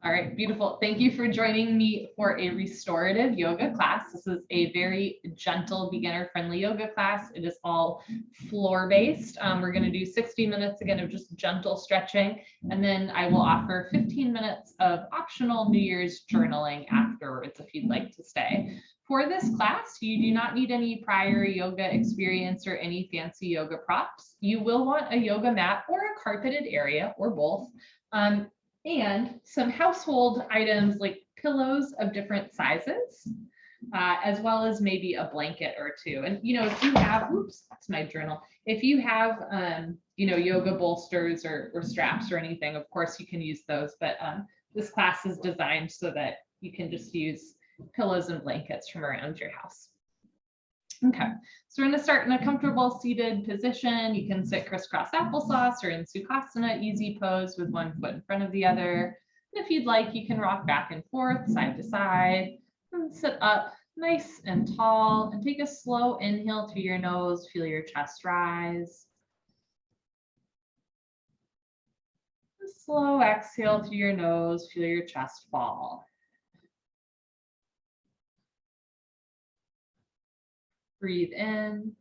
All right, beautiful. Thank you for joining me for a restorative yoga class. This is a very gentle, beginner-friendly yoga class. It is all floor-based. We're going to do 60 minutes again of just gentle stretching, and then I will offer 15 minutes of optional New Year's journaling afterwards if you'd like to stay. For this class, you do not need any prior yoga experience or any fancy yoga props. You will want a yoga mat or a carpeted area or both. And some household items like pillows of different sizes, as well as maybe a blanket or two. And, if you have, oops, that's my journal. If you have, yoga bolsters or straps or anything, of course you can use those. But this class is designed so that you can just use pillows and blankets from around your house. Okay, so we're going to start in a comfortable seated position. You can sit crisscross applesauce or in Sukhasana, easy pose with one foot in front of the other. And if you'd like, you can rock back and forth, side to side, and sit up nice and tall, and take a slow inhale through your nose. Feel your chest rise. A slow exhale through your nose. Feel your chest fall. Breathe in.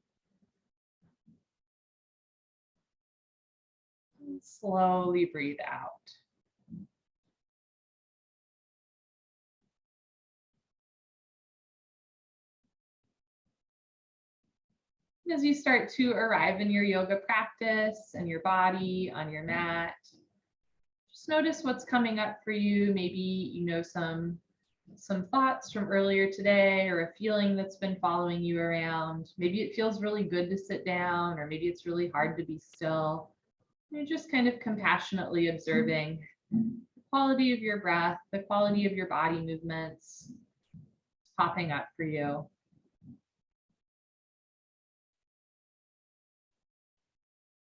And slowly breathe out. As you start to arrive in your yoga practice and your body on your mat, just notice what's coming up for you. Maybe some thoughts from earlier today, or a feeling that's been following you around. Maybe it feels really good to sit down, or maybe it's really hard to be still. You're just kind of compassionately observing the quality of your breath, the quality of your body movements popping up for you.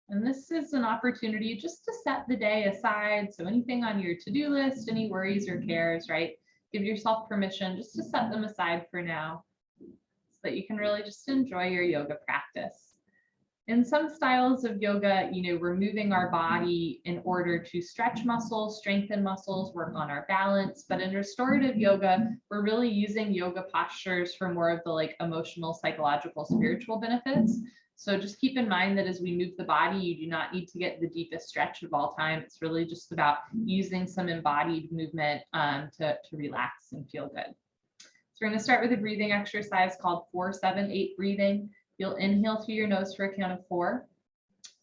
And this is an opportunity just to set the day aside. So anything on your to-do list, any worries or cares, right? Give yourself permission just to set them aside for now so that you can really just enjoy your yoga practice. In some styles of yoga, we're moving our body in order to stretch muscles, strengthen muscles, work on our balance. But in restorative yoga, we're really using yoga postures for more of the emotional, psychological, spiritual benefits. So just keep in mind that as we move the body, you do not need to get the deepest stretch of all time. It's really just about using some embodied movement to relax and feel good. So we're going to start with a breathing exercise called 4-7-8 breathing. You'll inhale through your nose for a count of 4,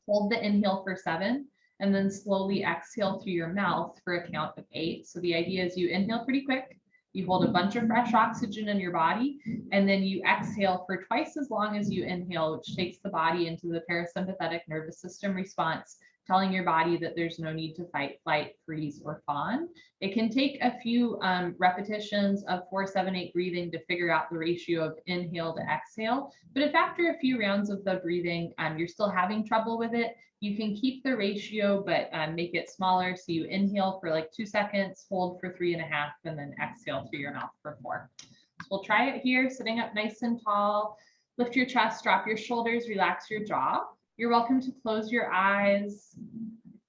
hold the inhale for 7, and then slowly exhale through your mouth for a count of 8. So the idea is you inhale pretty quick, you hold a bunch of fresh oxygen in your body, and then you exhale for twice as long as you inhale, which takes the body into the parasympathetic nervous system response, telling your body that there's no need to fight, flight, freeze, or fawn. It can take a few repetitions of 4-7-8 breathing to figure out the ratio of inhale to exhale. But if after a few rounds of the breathing, you're still having trouble with it, you can keep the ratio, but make it smaller. So you inhale for 2 seconds, hold for 3.5, and then exhale through your mouth for 4. So we'll try it here, sitting up nice and tall. Lift your chest, drop your shoulders, relax your jaw. You're welcome to close your eyes.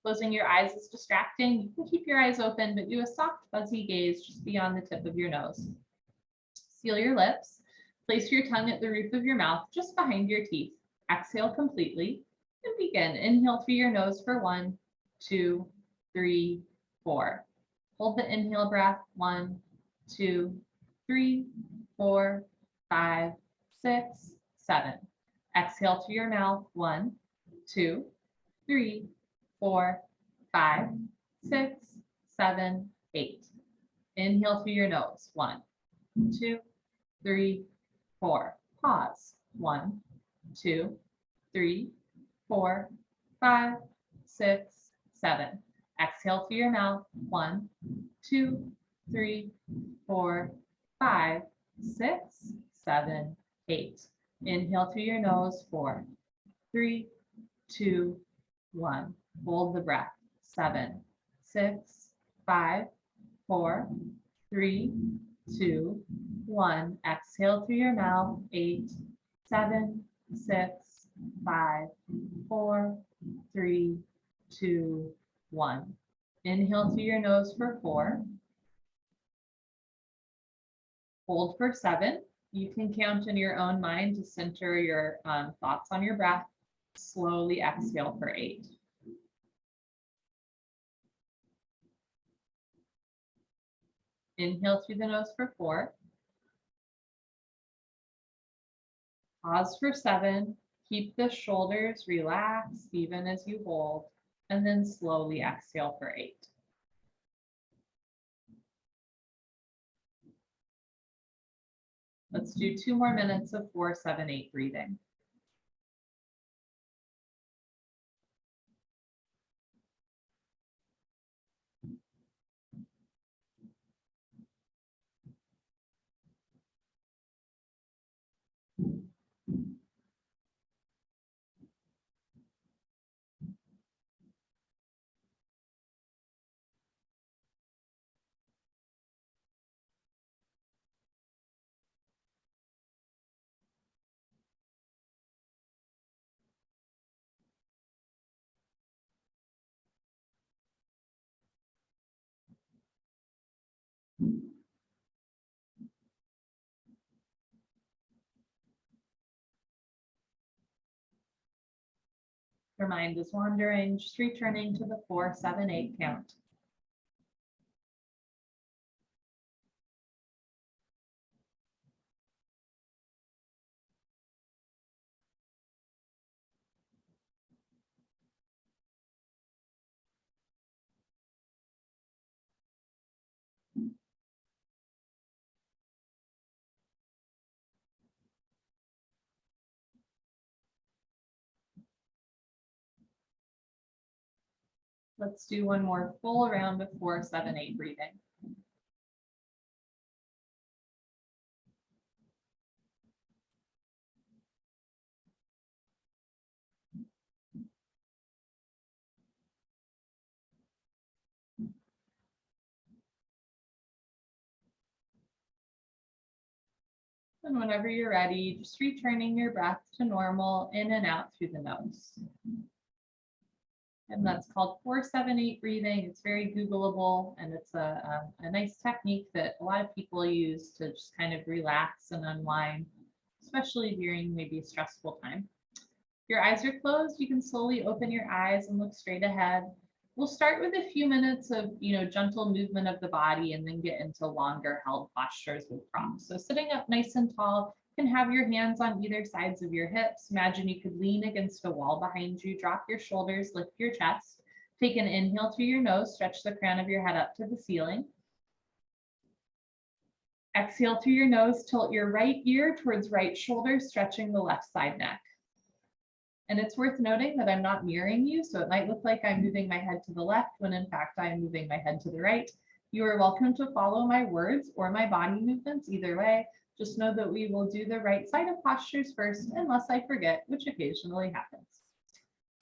Closing your eyes is distracting. You can keep your eyes open, but do a soft, fuzzy gaze just beyond the tip of your nose. Seal your lips. Place your tongue at the roof of your mouth, just behind your teeth. Exhale completely and begin. Inhale through your nose for 1, 2, 3, 4. Hold the inhale breath. 1, 2, 3, 4, 5, 6, 7. Exhale through your mouth. 1, 2, 3, 4, 5, 6, 7, 8. Inhale through your nose. 1, 2, 3, 4. Pause. 1, 2, 3, 4, 5, 6, 7. Exhale through your mouth. 1, 2, 3, 4, 5, 6, 7, 8. Inhale through your nose. 4, 3, 2, 1. Hold the breath. 7, 6, 5, 4, 3, 2, 1. Exhale through your mouth. 8, 7, 6, 5, 4, 3, 2, 1. Inhale through your nose for 4, Hold for 7. You can count in your own mind to center your thoughts on your breath. Slowly exhale for 8. Inhale through the nose for 4. Pause for 7. Keep the shoulders relaxed even as you hold, and then slowly exhale for 8. Let's do 2 more minutes of 4, 7, 8 breathing. Your mind is wandering, just returning to the 4, 7, 8 count. Let's do one more full round of 4, 7, 8 breathing. And whenever you're ready, just returning your breath to normal, in and out through the nose. And that's called 4, 7, 8 breathing. It's very Googleable, and it's a nice technique that a lot of people use to just kind of relax and unwind, especially during maybe a stressful time. If your eyes are closed, you can slowly open your eyes and look straight ahead. We'll start with a few minutes of, gentle movement of the body, and then get into longer held postures with prompts. So sitting up nice and tall, you can have your hands on either sides of your hips. Imagine you could lean against a wall behind you, drop your shoulders, lift your chest. Take an inhale through your nose, stretch the crown of your head up to the ceiling. Exhale through your nose, tilt your right ear towards right shoulder, stretching the left side neck. And it's worth noting that I'm not mirroring you, so it might look like I'm moving my head to the left when in fact I'm moving my head to the right. You are welcome to follow my words or my body movements either way. Just know that we will do the right side of postures first, unless I forget, which occasionally happens.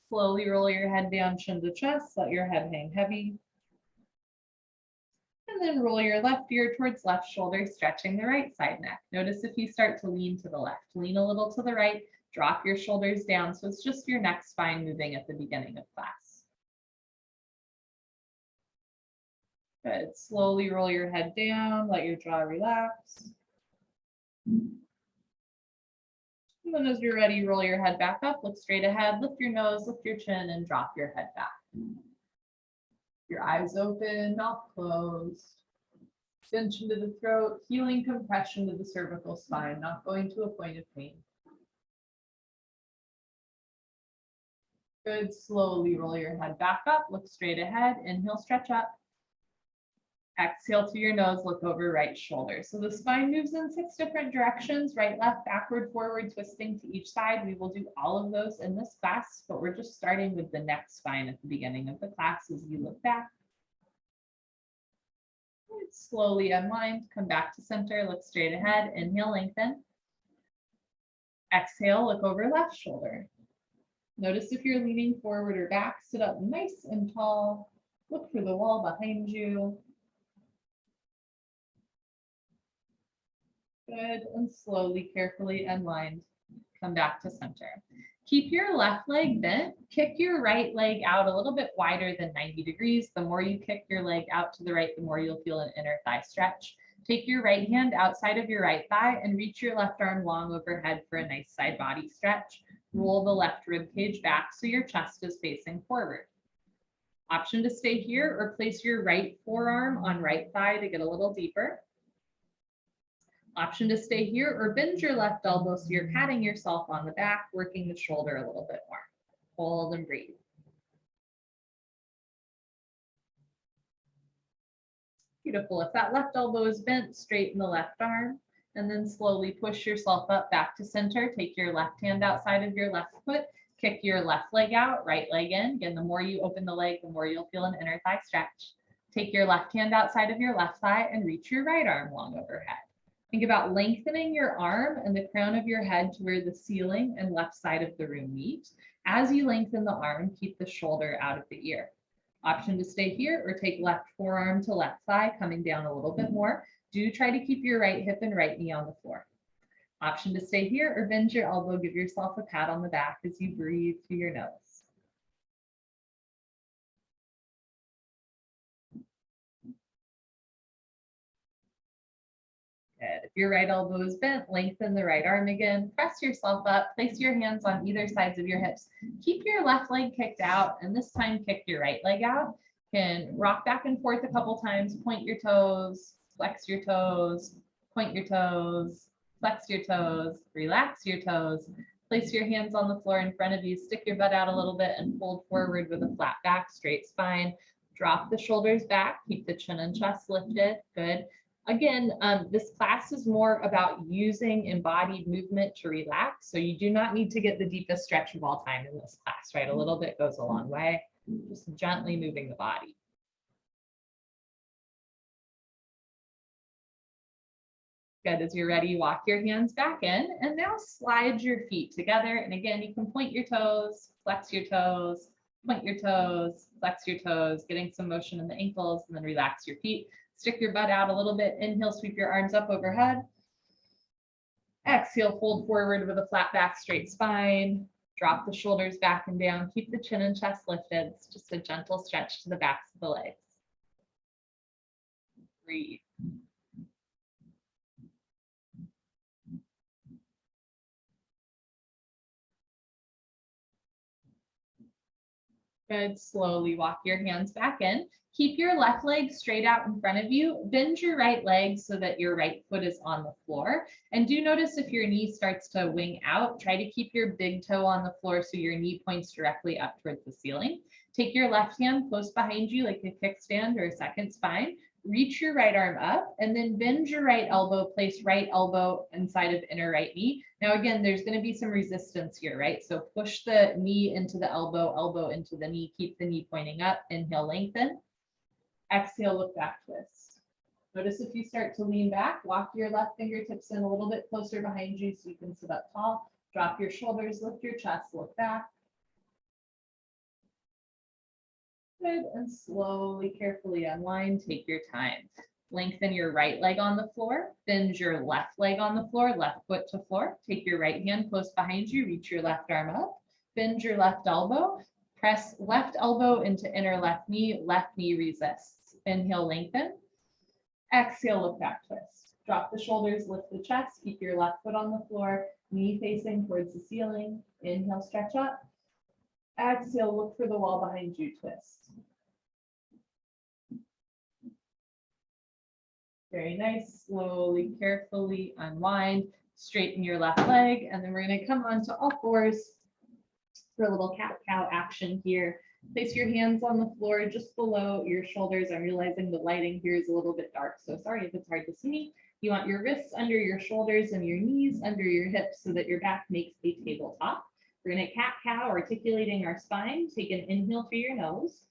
Slowly roll your head down, chin to chest, let your head hang heavy. And then roll your left ear towards left shoulder, stretching the right side neck. Notice if you start to lean to the left, lean a little to the right, drop your shoulders down. So it's just your neck spine moving at the beginning of class. Good. Slowly roll your head down, let your jaw relax. And then as you're ready, roll your head back up, look straight ahead, lift your nose, lift your chin, and drop your head back. Your eyes open, mouth closed. Extension to the throat, healing compression to the cervical spine, not going to a point of pain. Good. Slowly roll your head back up, look straight ahead, inhale, stretch up. Exhale through your nose, look over right shoulder. So the spine moves in 6 different directions, right, left, backward, forward, twisting to each side. We will do all of those in this class, but we're just starting with the neck spine at the beginning of the class as you look back. Slowly unwind, come back to center, look straight ahead, inhale, lengthen. Exhale, look over left shoulder. Notice if you're leaning forward or back, sit up nice and tall, look for the wall behind you. Good, and slowly, carefully unwind, come back to center. Keep your left leg bent, kick your right leg out a little bit wider than 90 degrees. The more you kick your leg out to the right, the more you'll feel an inner thigh stretch. Take your right hand outside of your right thigh and reach your left arm long overhead for a nice side body stretch. Roll the left rib cage back so your chest is facing forward. Option to stay here or place your right forearm on right thigh to get a little deeper. Option to stay here or bend your left elbow so you're patting yourself on the back, working the shoulder a little bit more. Hold and breathe. Beautiful. If that left elbow is bent, straighten the left arm and then slowly push yourself up back to center. Take your left hand outside of your left foot, kick your left leg out, right leg in. Again, the more you open the leg, the more you'll feel an inner thigh stretch. Take your left hand outside of your left thigh and reach your right arm long overhead. Think about lengthening your arm and the crown of your head to where the ceiling and left side of the room meet. As you lengthen the arm, keep the shoulder out of the ear. Option to stay here or take left forearm to left thigh, coming down a little bit more. Do try to keep your right hip and right knee on the floor. Option to stay here or bend your elbow, give yourself a pat on the back as you breathe through your nose. Good. If your right elbow is bent, lengthen the right arm again. Press yourself up. Place your hands on either sides of your hips. Keep your left leg kicked out, and this time kick your right leg out. Can rock back and forth a couple times. Point your toes, flex your toes, point your toes, flex your toes, relax your toes. Place your hands on the floor in front of you. Stick your butt out a little bit and fold forward with a flat back, straight spine. Drop the shoulders back. Keep the chin and chest lifted. Good. Again, this class is more about using embodied movement to relax. So you do not need to get the deepest stretch of all time in this class, right? A little bit goes a long way. Just gently moving the body. Good. As you're ready, walk your hands back in and now slide your feet together. And again, you can point your toes, flex your toes, point your toes, flex your toes, getting some motion in the ankles, and then relax your feet. Stick your butt out a little bit. Inhale, sweep your arms up overhead. Exhale, fold forward with a flat back, straight spine. Drop the shoulders back and down. Keep the chin and chest lifted. It's just a gentle stretch to the backs of the legs. Breathe. Good. Slowly walk your hands back in. Keep your left leg straight out in front of you. Bend your right leg so that your right foot is on the floor. And do notice if your knee starts to wing out, try to keep your big toe on the floor so your knee points directly up towards the ceiling. Take your left hand close behind you like a kickstand or a second spine. Reach your right arm up and then bend your right elbow, place right elbow inside of inner right knee. Now, again, there's going to be some resistance here, right? So push the knee into the elbow, elbow into the knee, keep the knee pointing up, inhale, lengthen. Exhale, look back, twist. Notice if you start to lean back, walk your left fingertips in a little bit closer behind you so you can sit up tall. Drop your shoulders, lift your chest, look back. Good, and slowly, carefully unwind, take your time. Lengthen your right leg on the floor, bend your left leg on the floor, left foot to floor. Take your right hand close behind you, reach your left arm up, bend your left elbow, press left elbow into inner left knee resists. Inhale, lengthen. Exhale, look back, twist. Drop the shoulders, lift the chest, keep your left foot on the floor, knee facing towards the ceiling. Inhale, stretch up. Exhale, look for the wall behind you, twist. Very nice. Slowly, carefully unwind, straighten your left leg, and then we're going to come onto all fours for a little cat-cow action here. Place your hands on the floor just below your shoulders. I'm realizing the lighting here is a little bit dark, so sorry if it's hard to see me. You want your wrists under your shoulders and your knees under your hips so that your back makes a tabletop. We're going to cat-cow, articulating our spine. Take an inhale through your nose.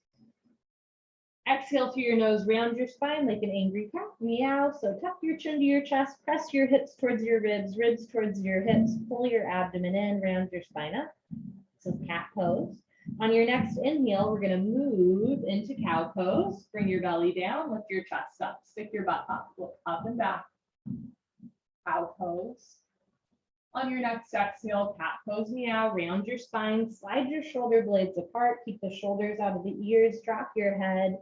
Exhale through your nose, round your spine like an angry cat. Meow. So tuck your chin to your chest, press your hips towards your ribs, ribs towards your hips, pull your abdomen in, round your spine up. This is cat pose. On your next inhale, we're going to move into cow pose. Bring your belly down, lift your chest up, stick your butt up, look up and back. Cow pose. On your next exhale, cat pose, meow, round your spine, slide your shoulder blades apart, keep the shoulders out of the ears, drop your head,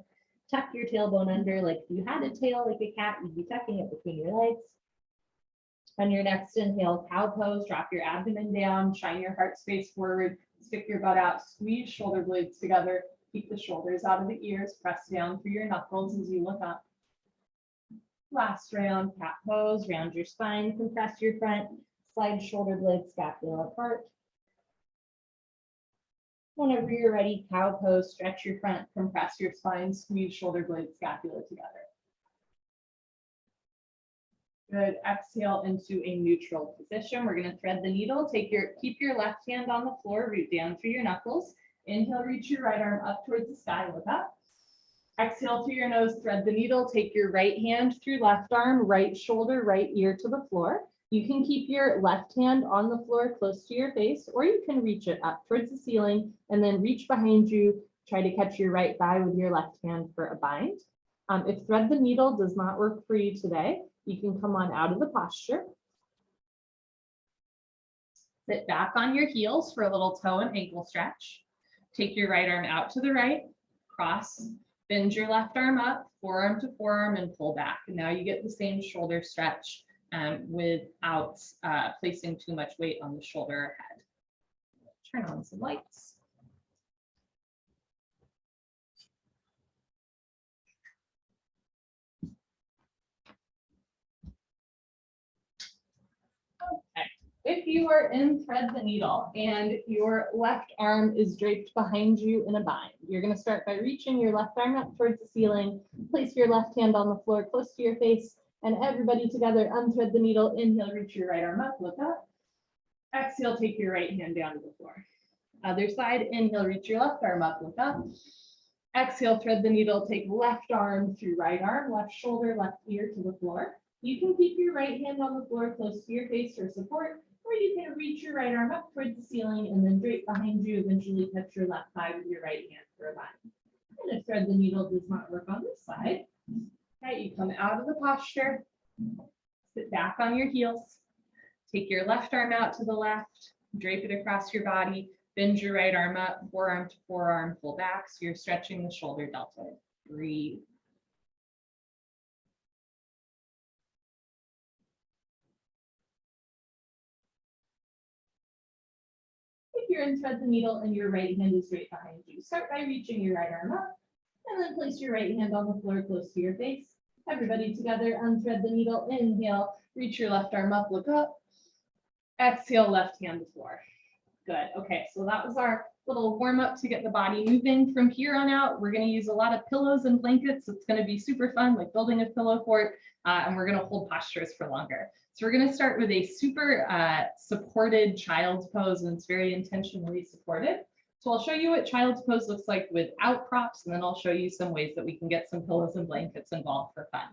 Tuck your tailbone under, like if you had a tail like a cat, you'd be tucking it between your legs. On your next inhale, cow pose, drop your abdomen down, shine your heart space forward, stick your butt out, squeeze shoulder blades together, keep the shoulders out of the ears, press down through your knuckles as you look up. Last round, cat pose, round your spine, compress your front, slide shoulder blades, scapula apart. Whenever you're ready, cow pose, stretch your front, compress your spine, squeeze shoulder blades, scapula together. Good. Exhale into a neutral position. We're going to thread the needle. Keep your left hand on the floor, root down through your knuckles. Inhale, reach your right arm up towards the sky, look up. Exhale through your nose, thread the needle. Take your right hand through left arm, right shoulder, right ear to the floor. You can keep your left hand on the floor close to your face, or you can reach it up towards the ceiling and then reach behind you. Try to catch your right thigh with your left hand for a bind. If thread the needle does not work for you today, you can come on out of the posture. Sit back on your heels for a little toe and ankle stretch. Take your right arm out to the right, cross, bend your left arm up, forearm to forearm, and pull back. And now you get the same shoulder stretch without placing too much weight on the shoulder or head. Turn on some lights. Okay. If you are in thread the needle and your left arm is draped behind you in a bind, you're going to start by reaching your left arm up towards the ceiling, place your left hand on the floor close to your face, and everybody together unthread the needle. Inhale, reach your right arm up, look up. Exhale, take your right hand down to the floor. Other side, inhale, reach your left arm up, look up. Exhale, thread the needle, take left arm through right arm, left shoulder, left ear to the floor. You can keep your right hand on the floor close to your face for support, or you can reach your right arm up towards the ceiling and then drape behind you, eventually touch your left thigh with your right hand for a bind. And if thread the needle does not work on this side, okay, you come out of the posture, sit back on your heels, take your left arm out to the left, drape it across your body, bend your right arm up, forearm to forearm, pull back, so you're stretching the shoulder deltoid. Breathe. If you're in thread the needle and your right hand is straight behind you, start by reaching your right arm up and then place your right hand on the floor close to your face. Everybody together, unthread the needle. Inhale, reach your left arm up, look up. Exhale, left hand to floor. Good. Okay, so that was our little warm up to get the body moving. From here on out, we're going to use a lot of pillows and blankets. It's going to be super fun, like building a pillow fort, and we're going to hold postures for longer. So we're going to start with a super supported child's pose, and it's very intentionally supported. So I'll show you what child's pose looks like without props, and then I'll show you some ways that we can get some pillows and blankets involved for fun.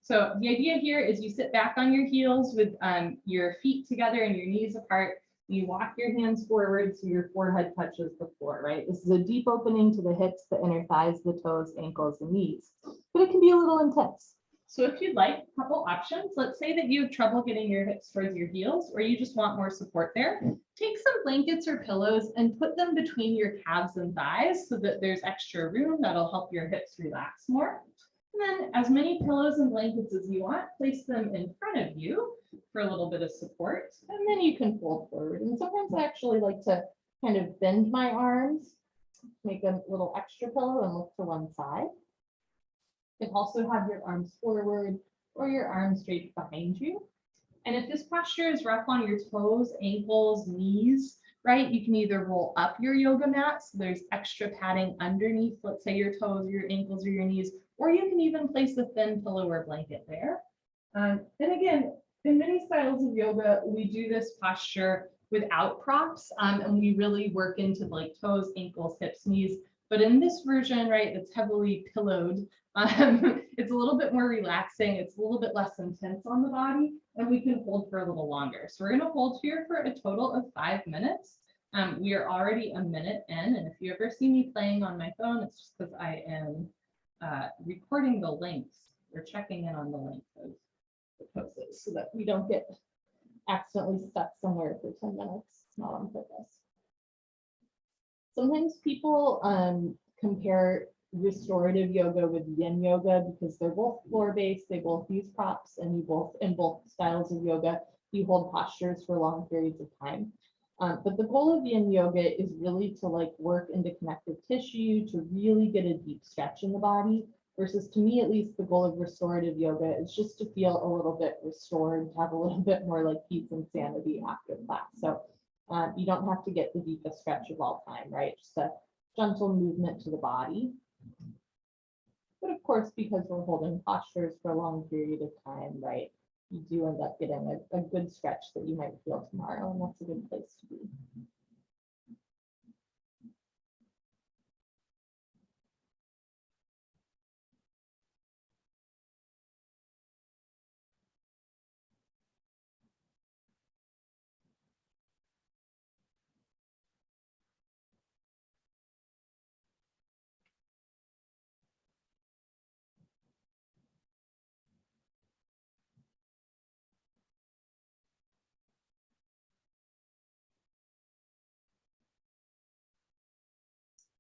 So the idea here is you sit back on your heels with your feet together and your knees apart. You walk your hands forward so your forehead touches the floor, right? This is a deep opening to the hips, the inner thighs, the toes, ankles, and knees, but it can be a little intense. So if you'd like, a couple options. Let's say that you have trouble getting your hips towards your heels, or you just want more support there. Take some blankets or pillows and put them between your calves and thighs so that there's extra room. That'll help your hips relax more. And then as many pillows and blankets as you want, place them in front of you for a little bit of support, and then you can fold forward. And sometimes I actually like to kind of bend my arms, make a little extra pillow and look to one side. You can also have your arms forward or your arms straight behind you. And if this posture is rough on your toes, ankles, knees, right, you can either roll up your yoga mat, so there's extra padding underneath, let's say your toes, your ankles, or your knees, or you can even place a thin pillow or blanket there. And again, in many styles of yoga, we do this posture without props, and we really work into like toes, ankles, hips, knees. But in this version, right, it's heavily pillowed. It's a little bit more relaxing. It's a little bit less intense on the body, and we can hold for a little longer. So we're going to hold here for a total of 5 minutes. We are already a minute in, and if you ever see me playing on my phone, it's just because I am recording the lengths. We're checking in on the length of the poses so that we don't get accidentally stuck somewhere for 10 minutes. It's not on purpose. Sometimes people compare restorative yoga with yin yoga because they're both floor-based, they both use props, and you both, in both styles of yoga, you hold postures for long periods of time. But the goal of yin yoga is really to like work into connective tissue, to really get a deep stretch in the body, versus to me, at least, the goal of restorative yoga is just to feel a little bit restored, to have a little bit more like peace and sanity after class. So you don't have to get the deepest stretch of all time, right? Just a gentle movement to the body. But of course, because we're holding postures for a long period of time, right, you do end up getting a good stretch that you might feel tomorrow, and that's a good place to be.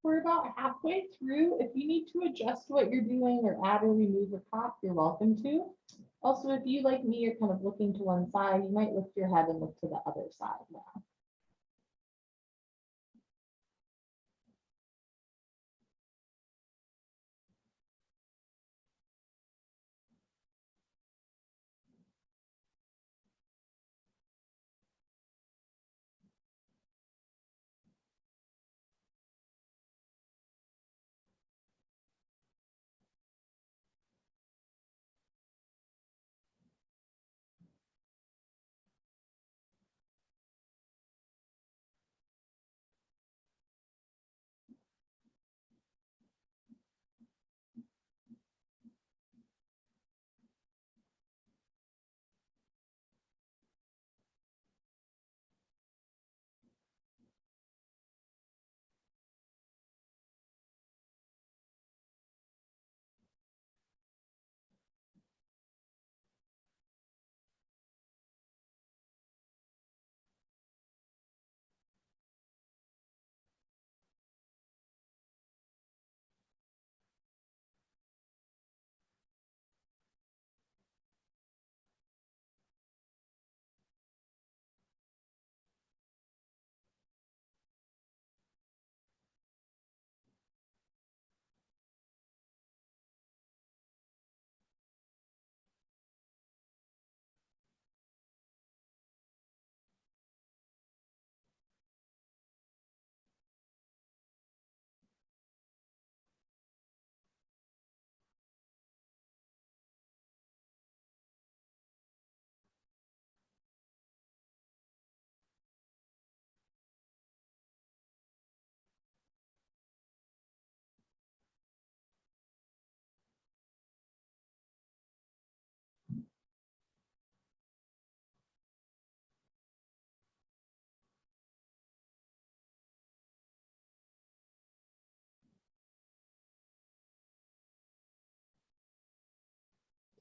We're about halfway through. If you need to adjust what you're doing or add or remove a prop, you're welcome to. Also, if you, like me, are kind of looking to one side, you might lift your head and look to the other side now.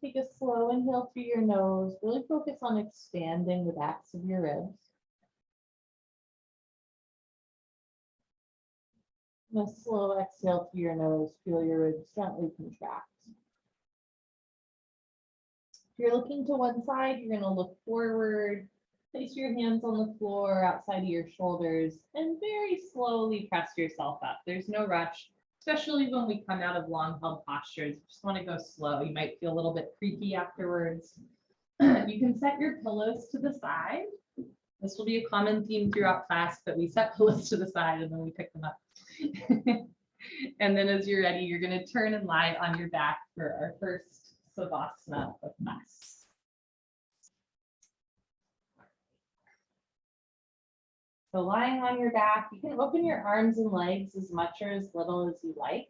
Take a slow inhale through your nose. Really focus on expanding the backs of your ribs. And a slow exhale through your nose. Feel your ribs gently contract. If you're looking to one side, you're going to look forward. Place your hands on the floor outside of your shoulders and very slowly press yourself up. There's no rush, especially when we come out of long held postures. You just want to go slow. You might feel a little bit creaky afterwards. You can set your pillows to the side. This will be a common theme throughout class, that we set pillows to the side and then we pick them up. And then as you're ready, you're going to turn and lie on your back for our first Savasana of class. So lying on your back, you can open your arms and legs as much or as little as you like.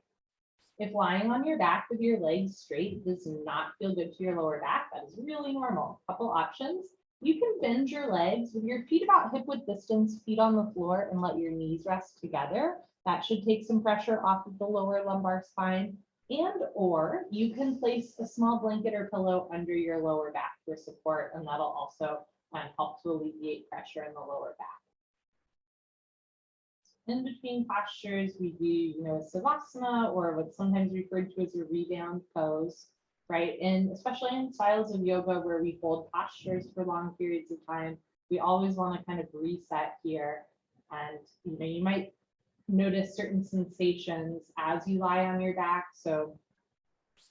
If lying on your back with your legs straight does not feel good to your lower back, that is really normal. Couple options. You can bend your legs with your feet about hip width distance, feet on the floor, and let your knees rest together. That should take some pressure off of the lower lumbar spine. And or you can place a small blanket or pillow under your lower back for support, and that'll also help to alleviate pressure in the lower back. In between postures, we do, a Savasana, or what's sometimes referred to as a rebound pose, right? And especially in styles of yoga where we hold postures for long periods of time, we always want to kind of reset here. And, you might notice certain sensations as you lie on your back. So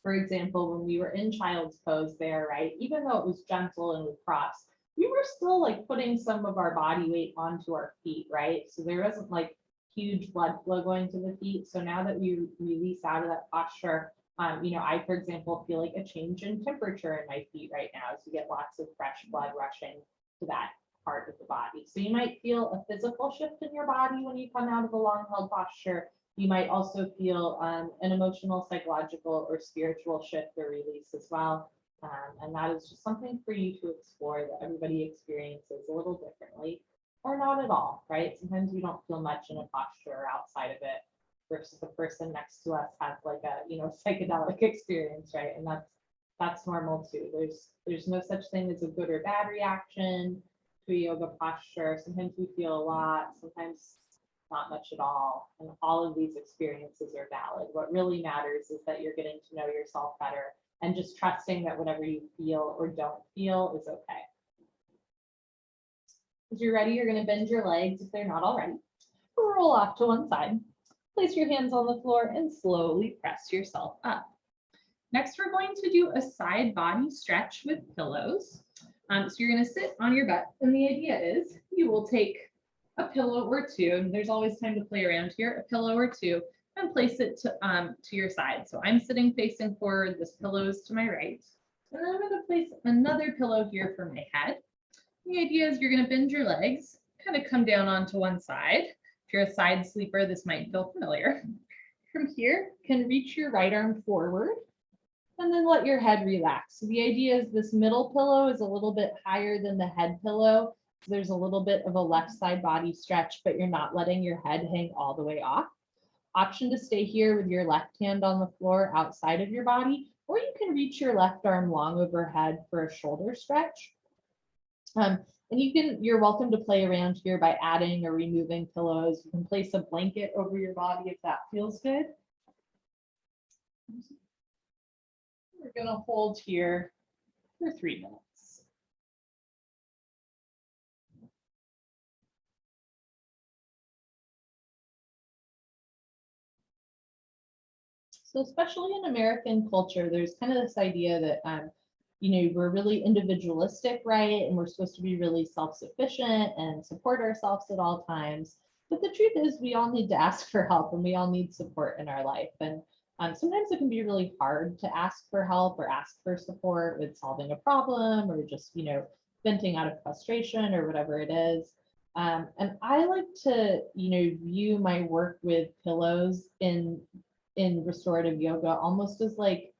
for example, when we were in child's pose there, right, even though it was gentle and with props, we were still like putting some of our body weight onto our feet, right? So there wasn't like huge blood flow going to the feet. So now that we release out of that posture, I, for example, feel like a change in temperature in my feet right now. So you get lots of fresh blood rushing to that part of the body. So you might feel a physical shift in your body when you come out of a long held posture. You might also feel an emotional, psychological, or spiritual shift or release as well. And that is just something for you to explore that everybody experiences a little differently or not at all, right? Sometimes we don't feel much in a posture or outside of it versus the person next to us has like a, psychedelic experience, right? And that's normal too. There's no such thing as a good or bad reaction to a yoga posture. Sometimes we feel a lot, sometimes not much at all. And all of these experiences are valid. What really matters is that you're getting to know yourself better and just trusting that whatever you feel or don't feel is okay. As you're ready, you're going to bend your legs if they're not already. Roll off to one side. Place your hands on the floor and slowly press yourself up. Next, we're going to do a side body stretch with pillows. So you're going to sit on your butt, and the idea is you will take a pillow or two, and there's always time to play around here, a pillow or two, and place it to your side. So I'm sitting facing forward, this pillow is to my right, and then I'm going to place another pillow here for my head. The idea is you're going to bend your legs, kind of come down onto one side. If you're a side sleeper, this might feel familiar. From here, you can reach your right arm forward and then let your head relax. So the idea is this middle pillow is a little bit higher than the head pillow. So there's a little bit of a left side body stretch, but you're not letting your head hang all the way off. Option to stay here with your left hand on the floor outside of your body, or you can reach your left arm long overhead for a shoulder stretch. And you're welcome to play around here by adding or removing pillows. You can place a blanket over your body if that feels good. We're going to hold here for 3 minutes. So especially in American culture, there's kind of this idea that, we're really individualistic, right? And we're supposed to be really self-sufficient and support ourselves at all times. But the truth is we all need to ask for help and we all need support in our life. And sometimes it can be really hard to ask for help or ask for support with solving a problem or just, venting out of frustration or whatever it is. And I like to, view my work with pillows in restorative yoga almost as like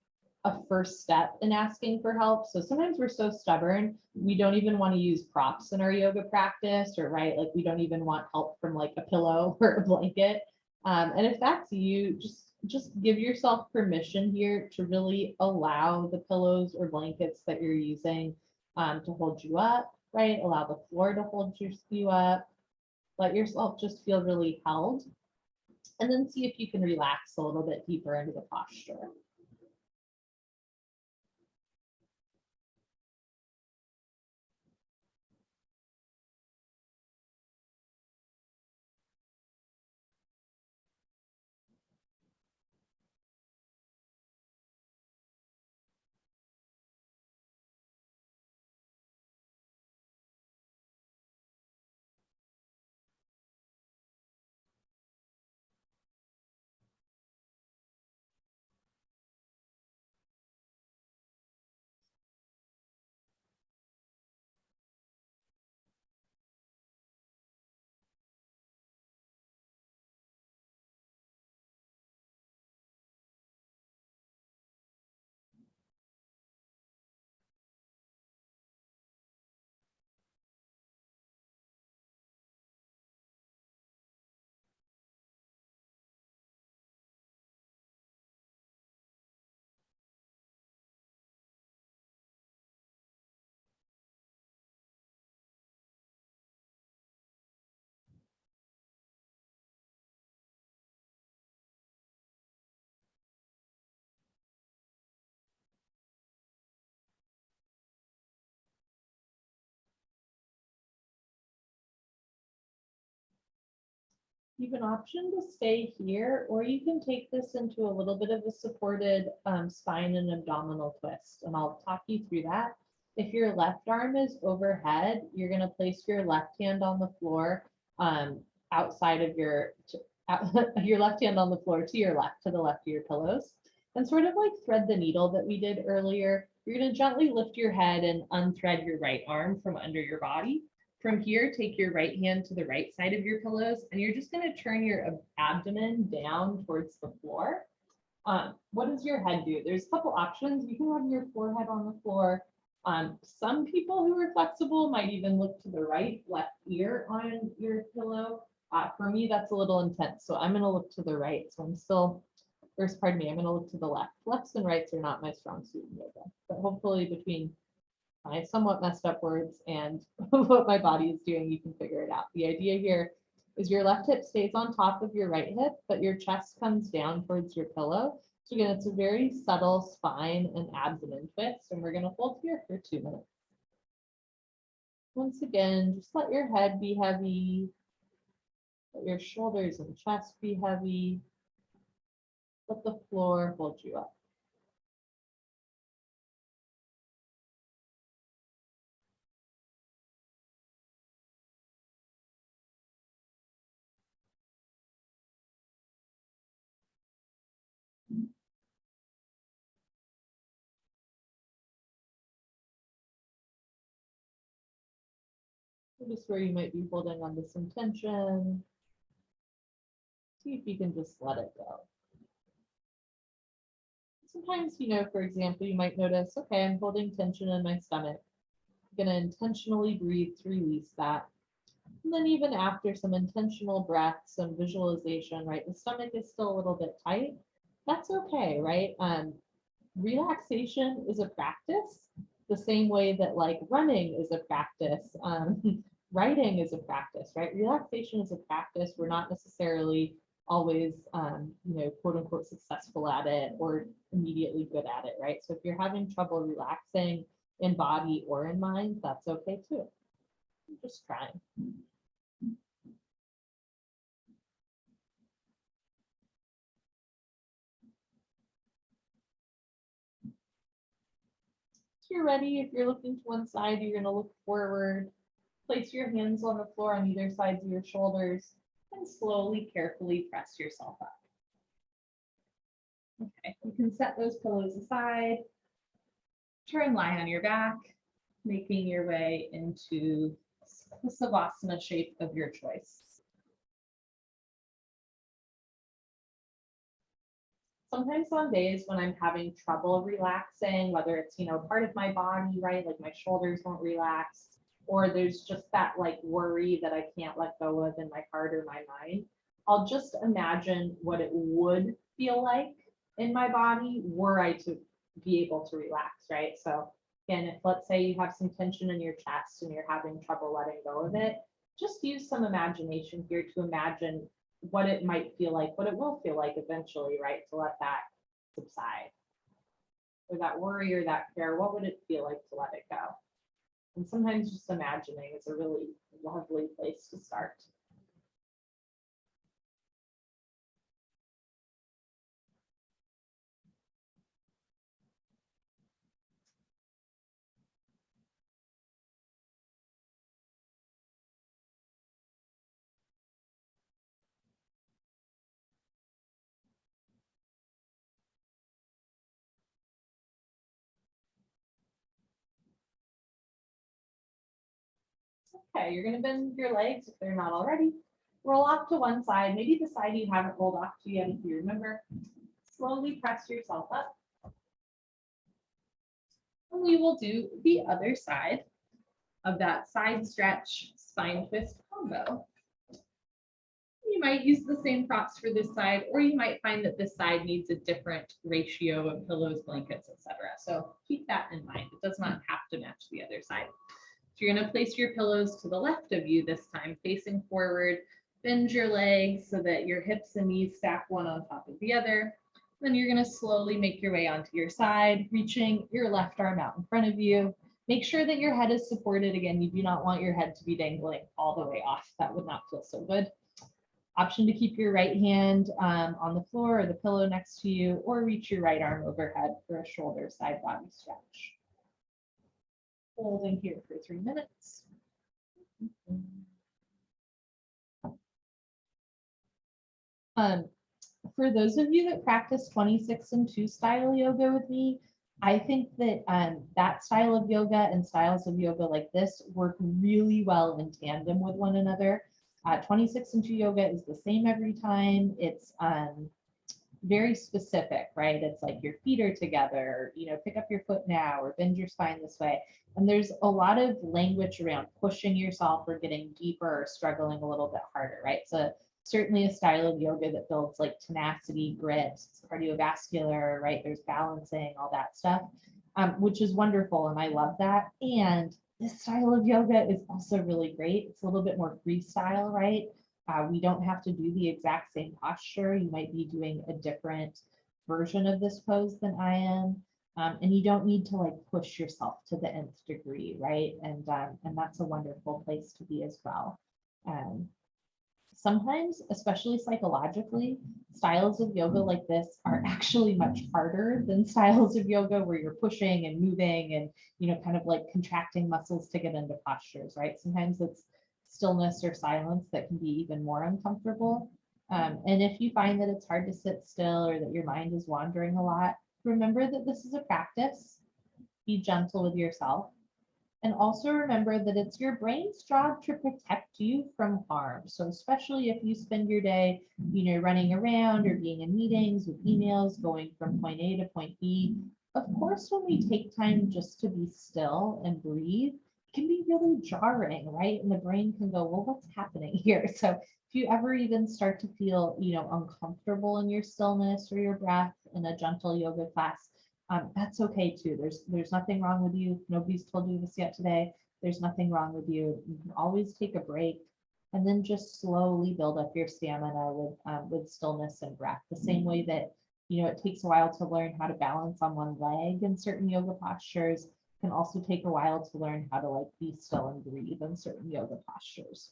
a first step in asking for help. So sometimes we're so stubborn, we don't even want to use props in our yoga practice, or right, like we don't even want help from like a pillow or a blanket. And if that's you, just give yourself permission here to really allow the pillows or blankets that you're using to hold you up, right? Allow the floor to hold you up. Let yourself just feel really held. And then see if you can relax a little bit deeper into the posture. You have an option to stay here, or you can take this into a little bit of a supported spine and abdominal twist, and I'll talk you through that. If your left arm is overhead, you're going to place your left hand on the floor outside of your left hand on the floor to your left, to the left of your pillows, and sort of like thread the needle that we did earlier. You're going to gently lift your head and unthread your right arm from under your body. From here, take your right hand to the right side of your pillows, and you're just going to turn your abdomen down towards the floor. What does your head do? There's a couple options. You can have your forehead on the floor. Some people who are flexible might even look to the right, left ear on your pillow. For me, that's a little intense, so I'm going to look to the right. So I'm still, pardon me, I'm going to look to the left. Lefts and rights are not my strong suit in yoga, but hopefully between my somewhat messed up words and what my body is doing, you can figure it out. The idea here is your left hip stays on top of your right hip, but your chest comes down towards your pillow. So again, it's a very subtle spine and abdomen twist, and we're going to hold here for 2 minutes. Once again, just let your head be heavy, let your shoulders and chest be heavy, let the floor hold you up. Notice where you might be holding on to some tension. See if you can just let it go. Sometimes, for example, you might notice, okay, I'm holding tension in my stomach. I'm going to intentionally breathe to release that. And then even after some intentional breath, some visualization, right? The stomach is still a little bit tight. That's okay, right? Relaxation is a practice, the same way that like running is a practice. Writing is a practice, right? Relaxation is a practice. We're not necessarily always, quote unquote, successful at it or immediately good at it, right? So if you're having trouble relaxing in body or in mind, that's okay too. Just trying. If you're ready, if you're looking to one side, you're going to look forward. Place your hands on the floor on either sides of your shoulders and slowly, carefully press yourself up. Okay, you can set those pillows aside. Turn and lie on your back, making your way into the Savasana shape of your choice. Sometimes on days when I'm having trouble relaxing, whether it's, part of my body, right, like my shoulders won't relax, or there's just that like worry that I can't let go of in my heart or my mind, I'll just imagine what it would feel like in my body were I to be able to relax, right? So again, if let's say you have some tension in your chest and you're having trouble letting go of it, just use some imagination here to imagine what it might feel like, what it will feel like eventually, right? To let that subside. Or that worry or that fear, what would it feel like to let it go? And sometimes just imagining is a really lovely place to start. Okay, you're going to bend your legs if they're not already. Roll off to one side, maybe the side you haven't rolled off to yet if you remember. Slowly press yourself up. And we will do the other side of that side stretch spine twist combo. You might use the same props for this side, or you might find that this side needs a different ratio of pillows, blankets, etc. So keep that in mind. It does not have to match the other side. So you're going to place your pillows to the left of you this time, facing forward. Bend your legs so that your hips and knees stack one on top of the other. Then you're going to slowly make your way onto your side, reaching your left arm out in front of you. Make sure that your head is supported. Again, you do not want your head to be dangling all the way off. That would not feel so good. Option to keep your right hand on the floor or the pillow next to you, or reach your right arm overhead for a shoulder side body stretch. Holding here for 3 minutes. For those of you that practice 26 and 2 style yoga with me, I think that that style of yoga and styles of yoga like this work really well in tandem with one another. 26 and 2 yoga is the same every time. It's very specific, right? It's like your feet are together, pick up your foot now or bend your spine this way. And there's a lot of language around pushing yourself or getting deeper or struggling a little bit harder, right? So certainly a style of yoga that builds like tenacity, grit, it's cardiovascular, right? There's balancing, all that stuff, which is wonderful. And I love that. And this style of yoga is also really great. It's a little bit more freestyle, right? We don't have to do the exact same posture. You might be doing a different version of this pose than I am. And you don't need to like push yourself to the nth degree, right? And that's a wonderful place to be as well. Sometimes, especially psychologically, styles of yoga like this are actually much harder than styles of yoga where you're pushing and moving and kind of like contracting muscles to get into postures, right? Sometimes it's stillness or silence that can be even more uncomfortable. And if you find that it's hard to sit still or that your mind is wandering a lot, remember that this is a practice. Be gentle with yourself. And also remember that it's your brain's job to protect you from harm. So especially if you spend your day, running around or being in meetings with emails, going from point A to point B, of course, when we take time just to be still and breathe, it can be really jarring, right? And the brain can go, well, what's happening here? So if you ever even start to feel, uncomfortable in your stillness or your breath in a gentle yoga class, that's okay too. There's nothing wrong with you. Nobody's told you this yet today. There's nothing wrong with you. You can always take a break and then just slowly build up your stamina with stillness and breath. The same way that it takes a while to learn how to balance on one leg in certain yoga postures, can also take a while to learn how to like be still and breathe in certain yoga postures.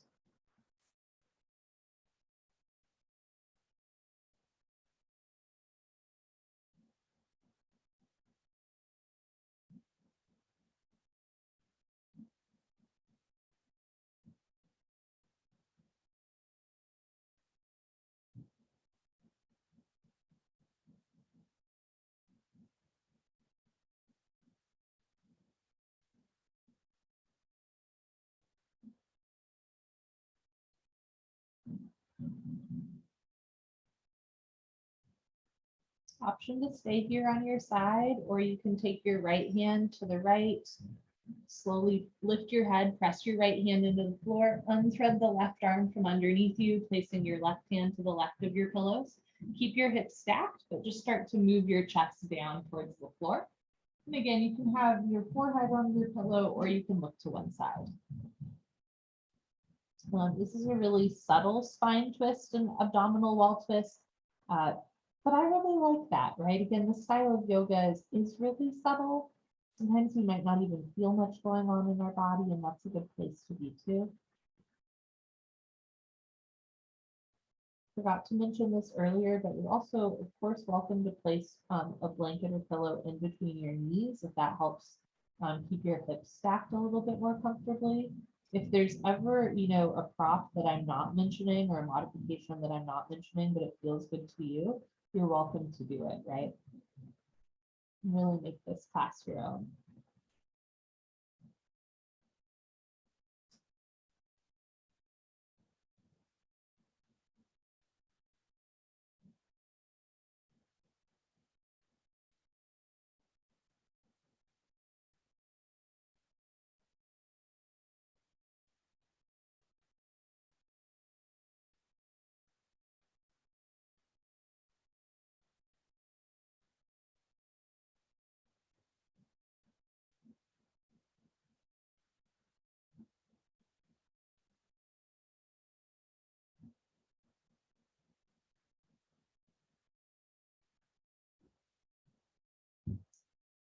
Option to stay here on your side, or you can take your right hand to the right, slowly lift your head, press your right hand into the floor, unthread the left arm from underneath you, placing your left hand to the left of your pillows. Keep your hips stacked, but just start to move your chest down towards the floor. And again, you can have your forehead on your pillow, or you can look to one side. This is a really subtle spine twist and abdominal wall twist. But I really like that, right? Again, the style of yoga is really subtle. Sometimes we might not even feel much going on in our body, and that's a good place to be too. Forgot to mention this earlier, but you're also, of course, welcome to place a blanket or pillow in between your knees if that helps keep your hips stacked a little bit more comfortably. If there's ever, a prop that I'm not mentioning or a modification that I'm not mentioning, but it feels good to you, you're welcome to do it, right? Really make this class your own.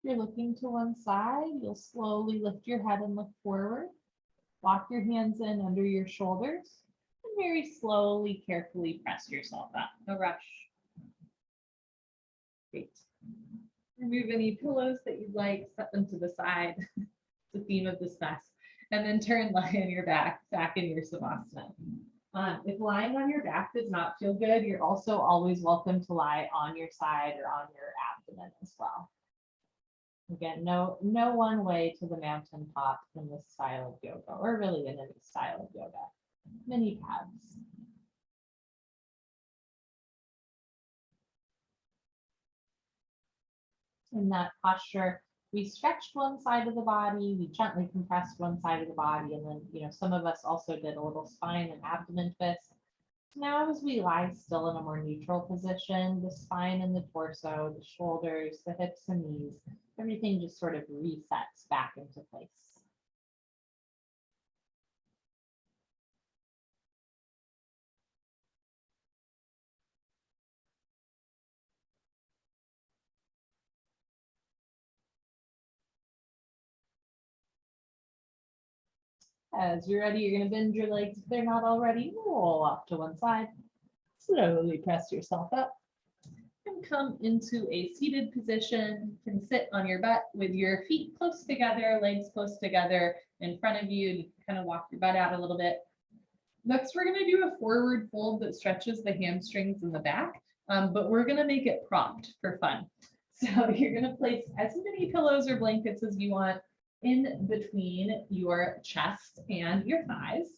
You're looking to one side, you'll slowly lift your head and look forward. Walk your hands in under your shoulders and Very slowly, carefully press yourself up. No rush. Great. Remove any pillows that you'd like, set them to the side. It's the theme of this class. And then turn, lie on your back in your Savasana. If lying on your back does not feel good, you're also always welcome to lie on your side or on your abdomen as well. Again, no one way to the mountaintop in this style of yoga, or really in any style of yoga. Many paths. In that posture, we stretched one side of the body, we gently compressed one side of the body, and then, some of us also did a little spine and abdomen twist. Now, as we lie still in a more neutral position, the spine and the torso, the shoulders, the hips and knees, everything just sort of resets back into place. As you're ready, you're going to bend your legs. If they're not already, roll off to one side. Slowly press yourself up and come into a seated position. You can sit on your butt with your feet close together, legs close together in front of you. Kind of walk your butt out a little bit. Next, we're going to do a forward fold that stretches the hamstrings in the back, but we're going to make it propped for fun. So you're going to place as many pillows or blankets as you want in between your chest and your thighs.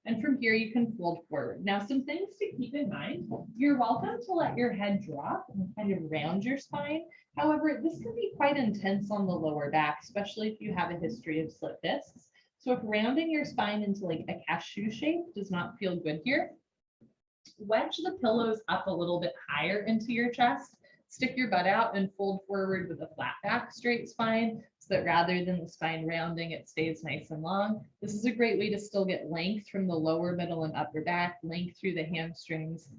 And from here, you can fold forward. Now, some things to keep in mind. You're welcome to let your head drop and kind of round your spine. However, this can be quite intense on the lower back, especially if you have a history of slip discs. So if rounding your spine into like a cashew shape does not feel good here, wedge the pillows up a little bit higher into your chest. Stick your butt out and fold forward with a flat back, straight spine, so that rather than the spine rounding, it stays nice and long. This is a great way to still get length from the lower, middle, and upper back, length through the hamstrings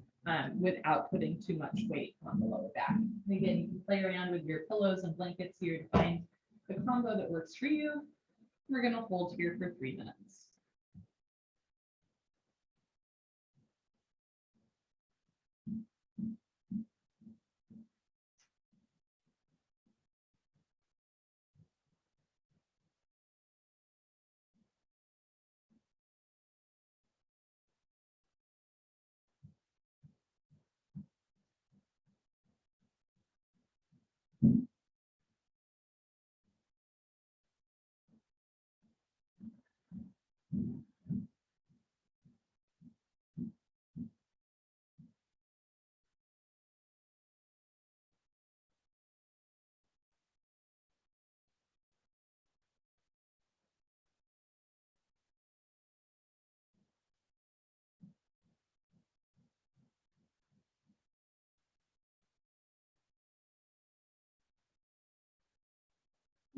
without putting too much weight on the lower back. And again, you can play around with your pillows and blankets here to find the combo that works for you. We're going to hold here for 3 minutes.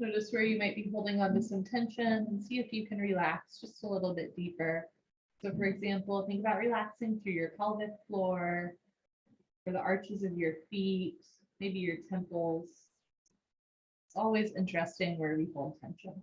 Notice where you might be holding on to some tension and see if you can relax just a little bit deeper. So for example, think about relaxing through your pelvic floor, or the arches of your feet, maybe your temples. It's always interesting where we hold tension.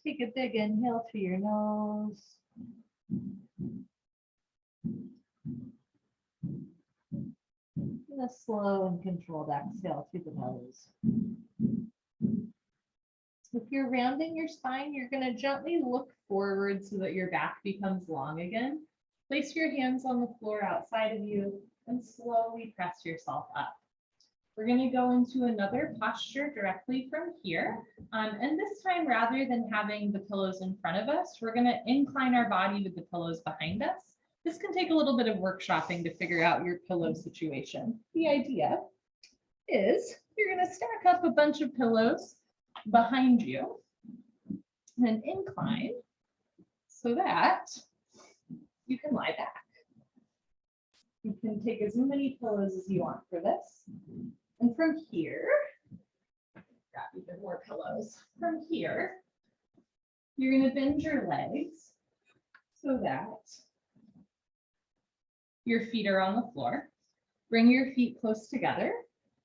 Take a big inhale through your nose. And a slow and controlled exhale through the nose. If you're rounding your spine, you're going to gently look forward so that your back becomes long again. Place your hands on the floor outside of you and slowly press yourself up. We're going to go into another posture directly from here. And this time, rather than having the pillows in front of us, we're going to incline our body with the pillows behind us. This can take a little bit of workshopping to figure out your pillow situation. The idea is you're going to stack up a bunch of pillows behind you and incline so that you can lie back. You can take as many pillows as you want for this. And from here, grab even more pillows. From here, you're going to bend your legs so that your feet are on the floor. Bring your feet close together.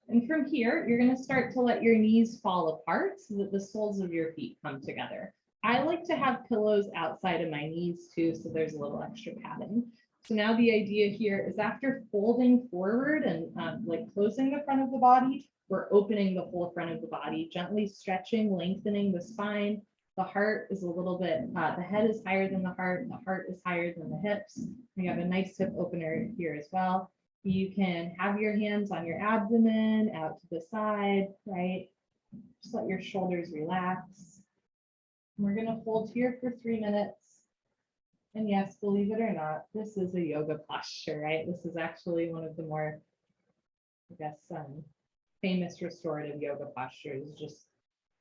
And from here, you're going to start to let your knees fall apart so that the soles of your feet come together. I like to have pillows outside of my knees too, so there's a little extra padding. So now the idea here is after folding forward and like closing the front of the body, we're opening the whole front of the body, gently stretching, lengthening the spine. The heart is a little bit, the head is higher than the heart is higher than the hips. We have a nice hip opener here as well. You can have your hands on your abdomen, out to the side, right? Just let your shoulders relax. We're going to hold here for 3 minutes. And yes, believe it or not, this is a yoga posture, right? This is actually one of the more, I guess, famous restorative yoga postures, just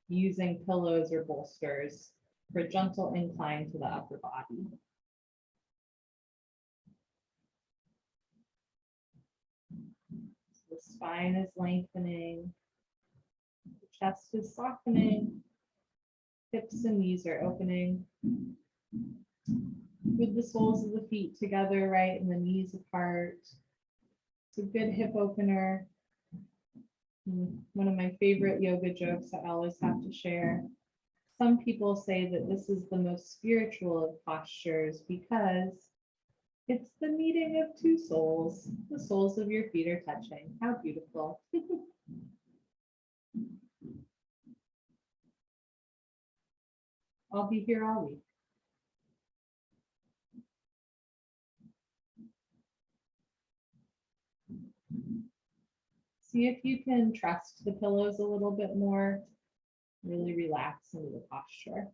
using pillows or bolsters for a gentle incline to the upper body. The spine is lengthening, the chest is softening, hips and knees are opening. With the soles of the feet together, right, and the knees apart. It's a good hip opener. One of my favorite yoga jokes I always have to share. Some people say that this is the most spiritual of postures because it's the meeting of two souls. The soles of your feet are touching. How beautiful. I'll be here all week. See if you can trust the pillows a little bit more. Really relax into the posture.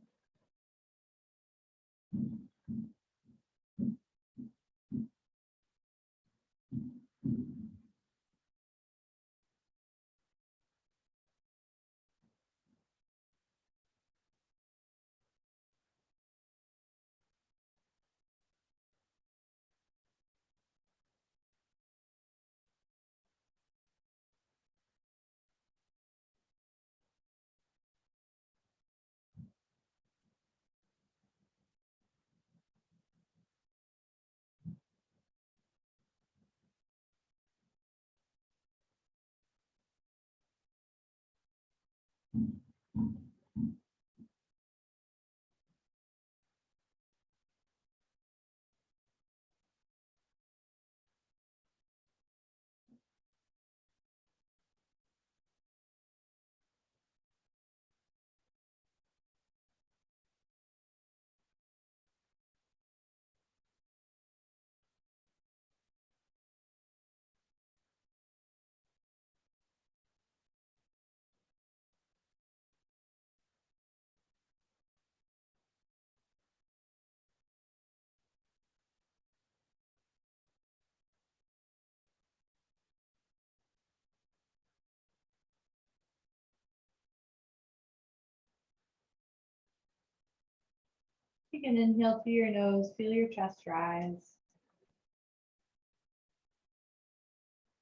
Take an inhale through your nose, feel your chest rise.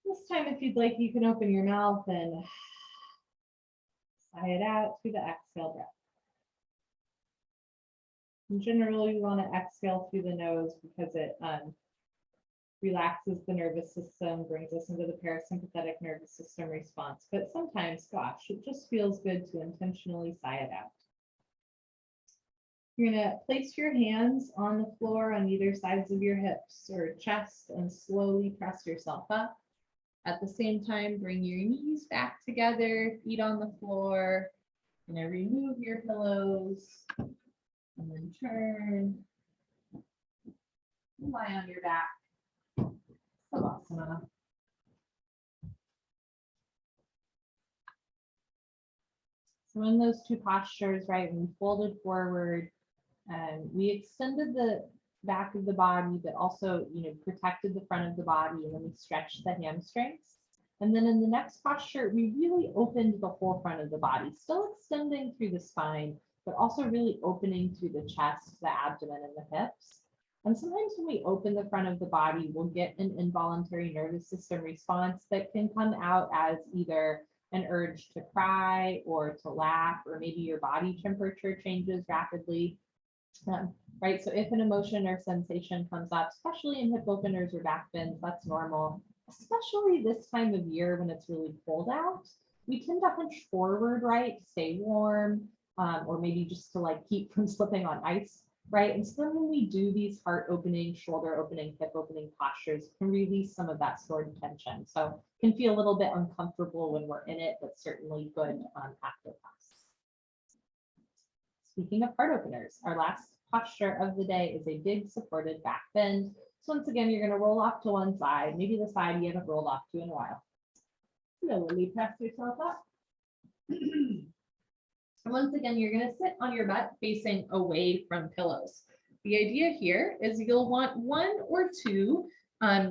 This time, if you'd like, you can open your mouth and sigh it out through the exhale breath. In general, you want to exhale through the nose because it relaxes the nervous system, brings us into the parasympathetic nervous system response. But sometimes, gosh, it just feels good to intentionally sigh it out. You're gonna place your hands on the floor on either sides of your hips or chest and slowly press yourself up. At the same time, bring your knees back together, feet on the floor. You're gonna remove your pillows and then turn. Lie on your back. Savasana. So in those two postures, right, we folded forward and we extended the back of the body, but also, protected the front of the body, and then we stretched the hamstrings. And then in the next posture, we really opened the whole front of the body, still extending through the spine, but also really opening through the chest, the abdomen, and the hips. And sometimes when we open the front of the body, we'll get an involuntary nervous system response that can come out as either an urge to cry or to laugh, or maybe your body temperature changes rapidly. Right, so if an emotion or sensation comes up, especially in hip openers or back bends, that's normal, especially this time of year when it's really cold out. We tend to hunch forward, right, to stay warm, or maybe just to like keep from slipping on ice, right? And so then when we do these heart opening, shoulder opening, hip opening postures, it can release some of that stored tension. So it can feel a little bit uncomfortable when we're in it, but certainly good after class. Speaking of heart openers, our last posture of the day is a big supported back bend. So once again, you're going to roll off to one side, maybe the side you haven't rolled off to in a while. Slowly press yourself up. And once again, you're going to sit on your butt facing away from pillows. The idea here is you'll want one or two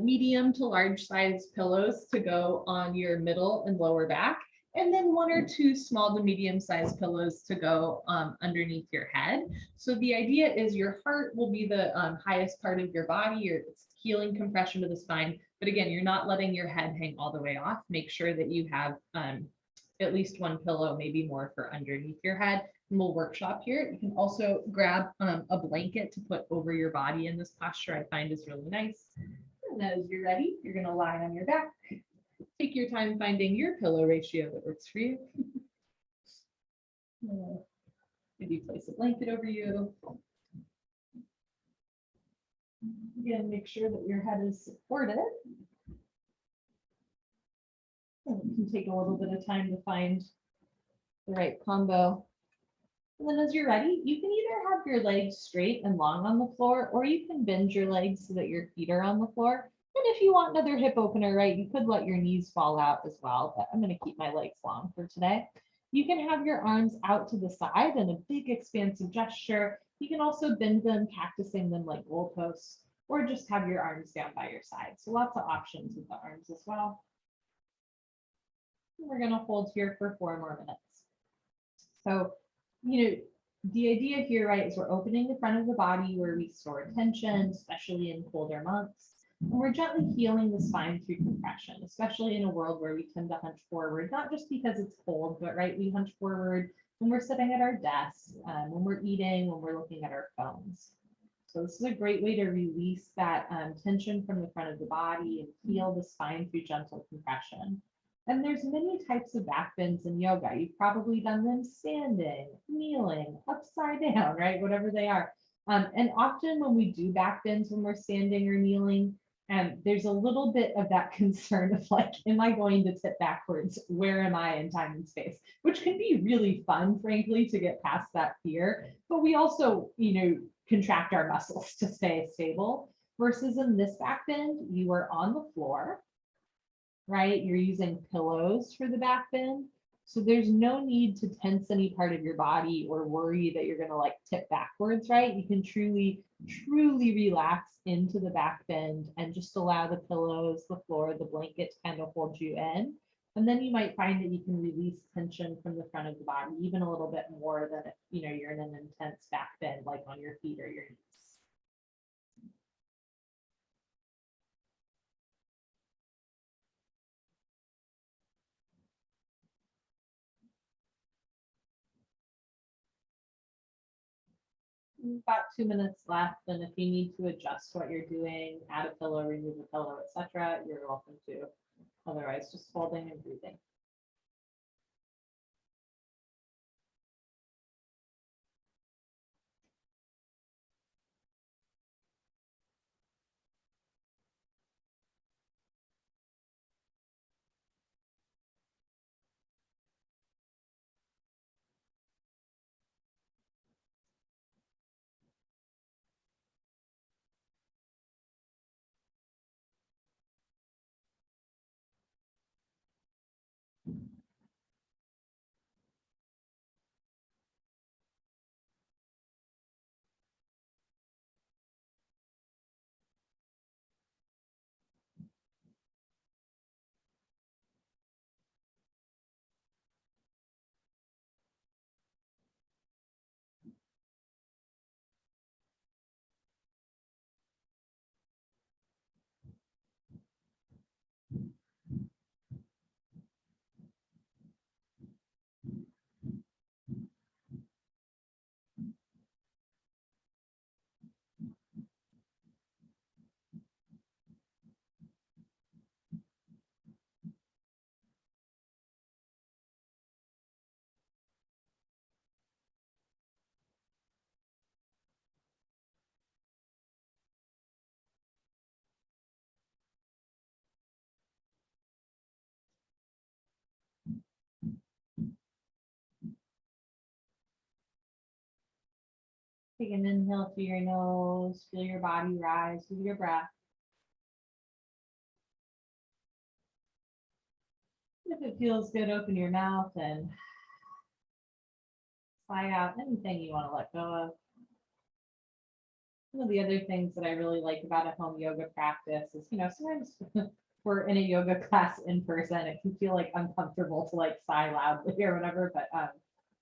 medium to large size pillows to go on your middle and lower back, and then one or two small to medium sized pillows to go underneath your head. So the idea is your heart will be the highest part of your body, or it's healing compression to the spine. But again, you're not letting your head hang all the way off. Make sure that you have at least one pillow, maybe more, for underneath your head. And we'll workshop here. You can also grab a blanket to put over your body in this posture, I find is really nice. And as you're ready, you're going to lie on your back. Take your time finding your pillow ratio that works for you. Maybe place a blanket over you. Again, make sure that your head is supported. And it can take a little bit of time to find the right combo. And then as you're ready, you can either have your legs straight and long on the floor, or you can bend your legs so that your feet are on the floor. And if you want another hip opener, right, you could let your knees fall out as well, but I'm going to keep my legs long for today. You can have your arms out to the side in a big expansive gesture. You can also bend them, cactusing them like goalposts, or just have your arms down by your side. So lots of options with the arms as well. We're going to hold here for 4 more minutes. So, the idea here, right, is we're opening the front of the body where we store tension, especially in colder months. And we're gently healing the spine through compression, especially in a world where we tend to hunch forward, not just because it's cold, but right, we hunch forward when we're sitting at our desks, when we're eating, when we're looking at our phones. So this is a great way to release that tension from the front of the body and heal the spine through gentle compression. And there's many types of back bends in yoga. You've probably done them standing, kneeling, upside down, right? Whatever they are. And often when we do back bends when we're standing or kneeling, there's a little bit of that concern of like, am I going to tip backwards? Where am I in time and space? Which can be really fun, frankly, to get past that fear. But we also, contract our muscles to stay stable. Versus in this back bend, you are on the floor. Right? You're using pillows for the back bend. So there's no need to tense any part of your body or worry that you're going to like tip backwards, right? You can truly relax into the back bend and just allow the pillows, the floor, the blanket to kind of hold you in. And then you might find that you can release tension from the front of the body even a little bit more than if, you're in an intense back bend, like on your feet or your knees. About 2 minutes left, and if you need to adjust what you're doing, add a pillow, remove a pillow, etc., you're welcome to. Otherwise, just holding and breathing. Take an inhale through your nose, feel your body rise with your breath. If it feels good, open your mouth and sigh out anything you want to let go of. One of the other things that I really like about a home yoga practice is, sometimes we're in a yoga class in person, it can feel like uncomfortable to like sigh loudly or whatever,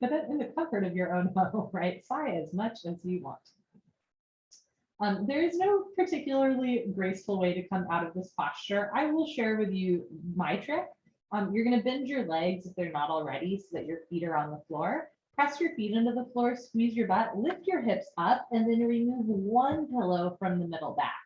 but in the comfort of your own home, right? Sigh as much as you want. There is no particularly graceful way to come out of this posture. I will share with you my trick. You're going to bend your legs if they're not already so that your feet are on the floor. Press your feet into the floor, squeeze your butt, lift your hips up, and then remove one pillow from the middle back.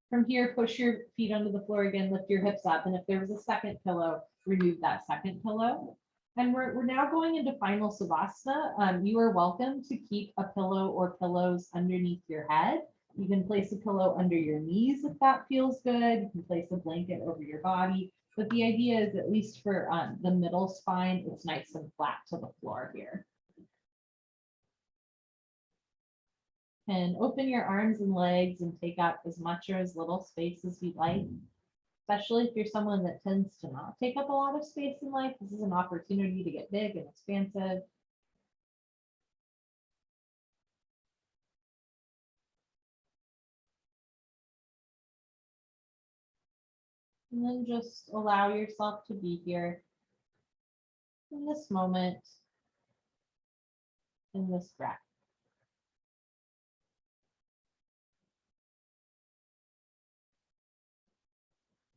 From here, push your feet onto the floor again, lift your hips up, and if there was a second pillow, remove that second pillow. And we're now going into final Savasana. You are welcome to keep a pillow or pillows underneath your head. You can place a pillow under your knees if that feels good. You can place a blanket over your body. But the idea is, at least for the middle spine, it's nice and flat to the floor here. And open your arms and legs and take up as much or as little space as you'd like. Especially if you're someone that tends to not take up a lot of space in life, this is an opportunity to get big and expansive. And then just allow yourself to be here in this moment, in this breath.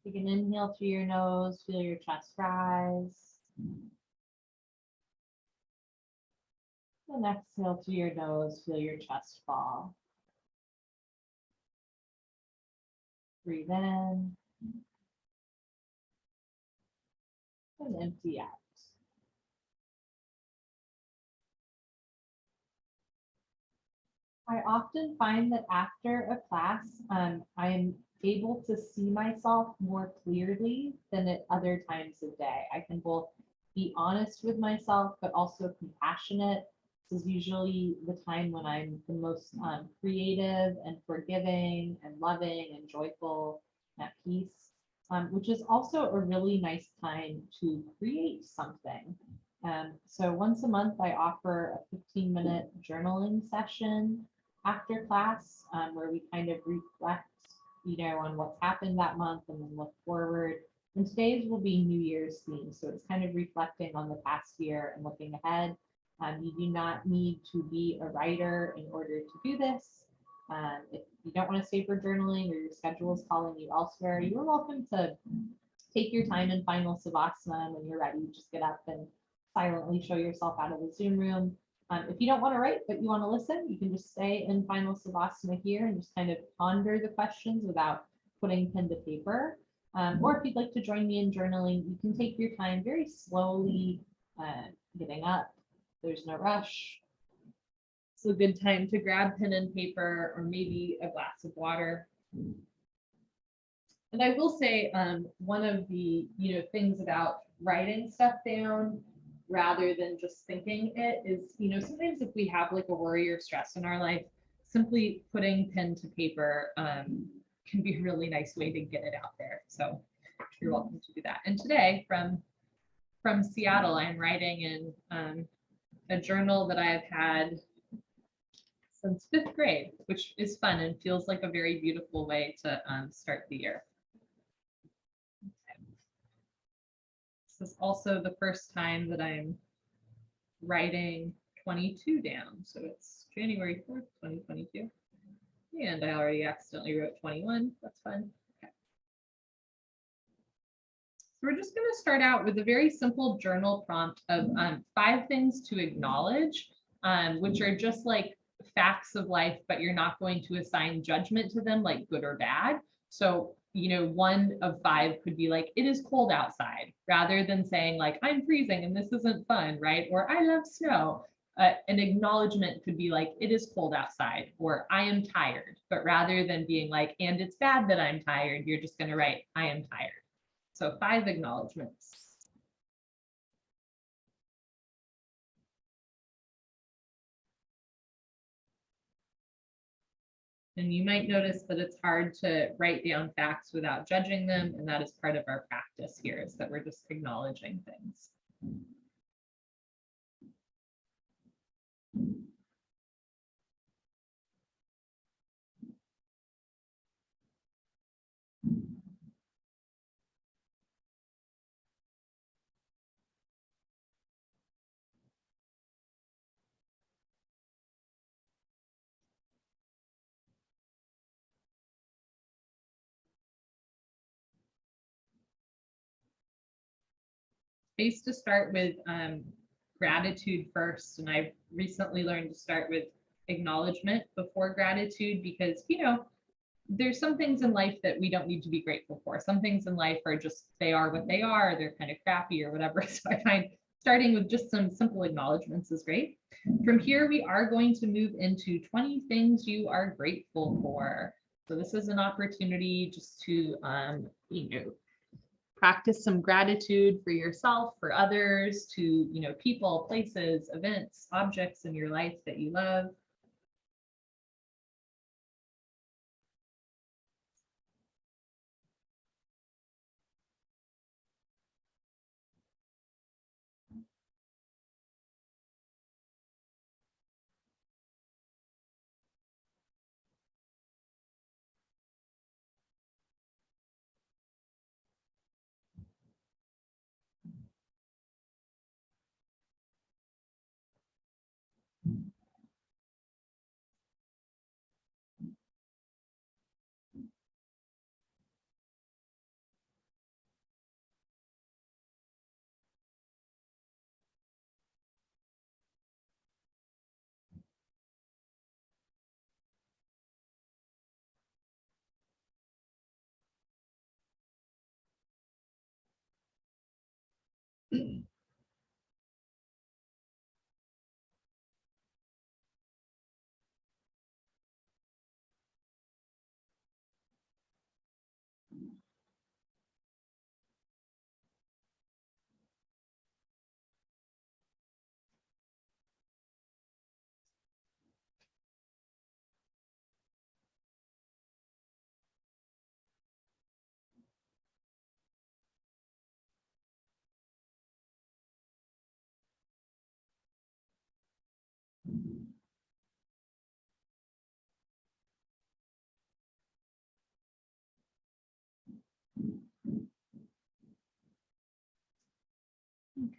Take an inhale through your nose, feel your chest rise. And exhale through your nose, feel your chest fall. Breathe in and empty out. I often find that after a class, I am able to see myself more clearly than at other times of day. I can both be honest with myself, but also compassionate. This is usually the time when I'm the most creative and forgiving and loving and joyful and at peace, which is also a really nice time to create something. So once a month, I offer a 15-minute journaling session after class where we kind of reflect, on what's happened that month and then look forward. And today's will be New Year's theme. So it's kind of reflecting on the past year and looking ahead. You do not need to be a writer in order to do this. If you don't want to stay for journaling or your schedule is calling you elsewhere, you're welcome to take your time in final Savasana. When you're ready, just get up and silently show yourself out of the Zoom room. If you don't want to write, but you want to listen, you can just stay in final Savasana here and just kind of ponder the questions without putting pen to paper. Or if you'd like to join me in journaling, you can take your time very slowly getting up. There's no rush. It's a good time to grab pen and paper or maybe a glass of water. And I will say one of the things about writing stuff down rather than just thinking it is, sometimes if we have like a worry or stress in our life, simply putting pen to paper can be a really nice way to get it out there. So you're welcome to do that. And today from Seattle, I'm writing in a journal that I've had since 5th grade, which is fun and feels like a very beautiful way to start the year. This is also the first time that I'm writing 22 down. So it's January 4th, 2022. And I already accidentally wrote 21. That's fun. Okay. So we're just going to start out with a very simple journal prompt of 5 things to acknowledge, which are just like facts of life, but you're not going to assign judgment to them like good or bad. So 1 of 5 could be like, it is cold outside, rather than saying like, I'm freezing and this isn't fun, right? Or I love snow. An acknowledgement could be like, it is cold outside, or I am tired. But rather than being like, and it's bad that I'm tired, you're just going to write, I am tired. So 5 acknowledgements. And you might notice that it's hard to write down facts without judging them. And that is part of our practice here, is that we're just acknowledging things. I used to start with gratitude first, and I've recently learned to start with acknowledgement before gratitude, because, you know, there's some things in life that we don't need to be grateful for. Some things in life are just, they are what they are, they're kind of crappy or whatever. So I find starting with just some simple acknowledgements is great. From here, we are going to move into 20 things you are grateful for. So this is an opportunity just to, you know, practice some gratitude for yourself, for others, to, you know, people, places, events, objects in your life that you love.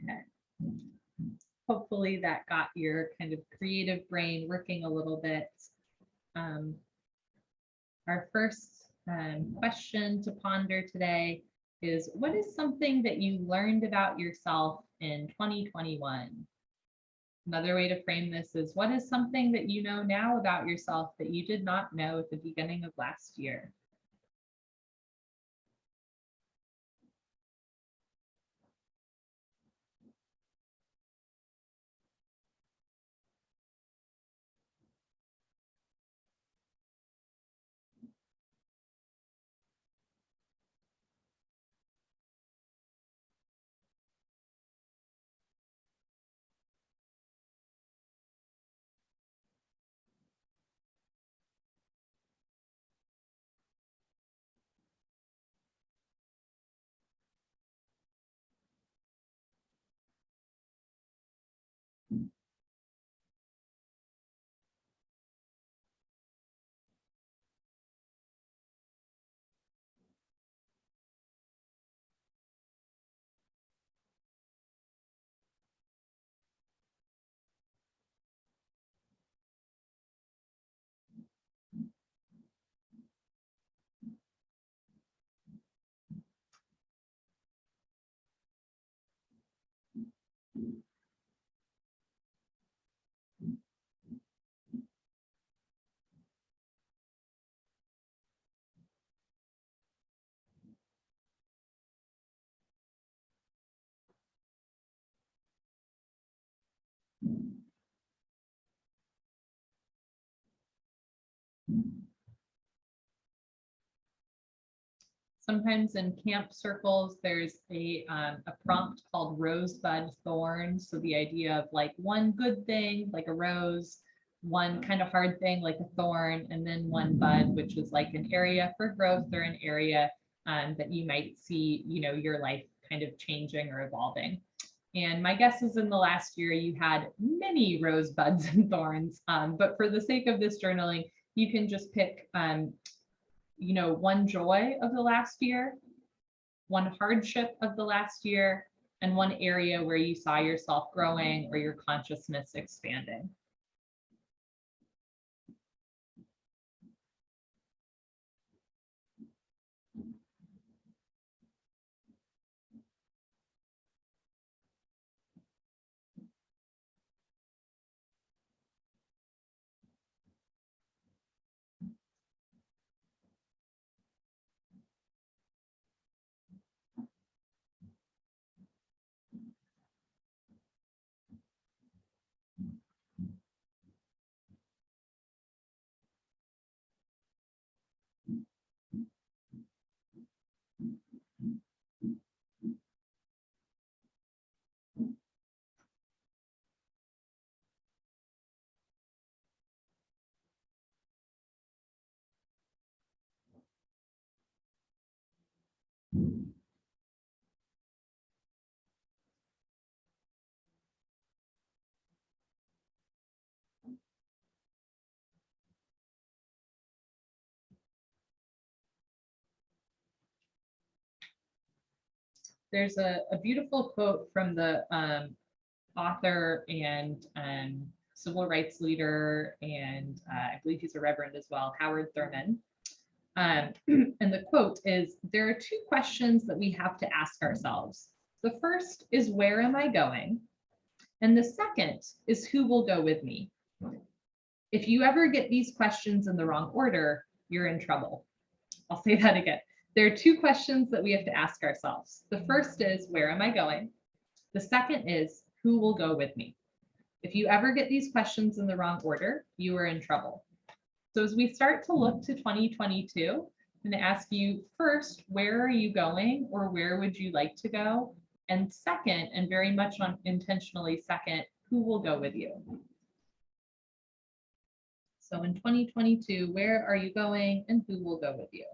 Okay. Hopefully that got your kind of creative brain working a little bit. Our first question to ponder today is, what is something that you learned about yourself in 2021? Another way to frame this is, what is something that you know now about yourself that you did not know at the beginning of last year? Sometimes in camp circles, there's a prompt called rosebud thorn. So the idea of like one good thing, like a rose, one kind of hard thing like a thorn, and then one bud, which was like an area for growth or an area that you might see, your life kind of changing or evolving. And my guess is in the last year you had many rosebuds and thorns, but for the sake of this journaling, you can just pick, one joy of the last year, one hardship of the last year, and one area where you saw yourself growing or your consciousness expanding. There's a beautiful quote from the author and civil rights leader, and I believe he's a reverend as well, Howard Thurman. And the quote is, "There are two questions that we have to ask ourselves. The first is, where am I going? And the second is, who will go with me? If you ever get these questions in the wrong order, you're in trouble." I'll say that again. There are two questions that we have to ask ourselves. The first is, where am I going? The second is, who will go with me? If you ever get these questions in the wrong order, you are in trouble. So as we start to look to 2022, I'm going to ask you first, where are you going, or where would you like to go? And second, and very much intentionally second, who will go with you? So in 2022, where are you going and who will go with you?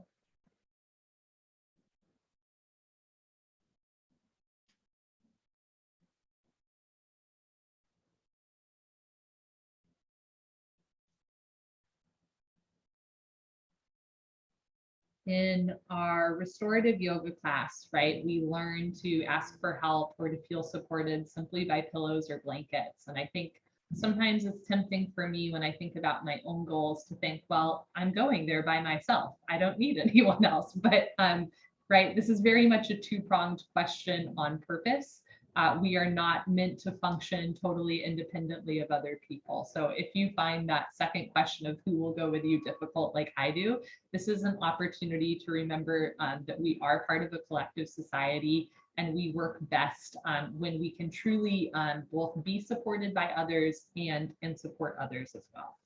In our restorative yoga class, right, we learn to ask for help or to feel supported simply by pillows or blankets. And I think sometimes it's tempting for me when I think about my own goals to think, well, I'm going there by myself. I don't need anyone else. But right, this is very much a two-pronged question on purpose. We are not meant to function totally independently of other people. So if you find that second question of who will go with you difficult, like I do, this is an opportunity to remember that we are part of a collective society, and we work best when we can truly both be supported by others and support others as well.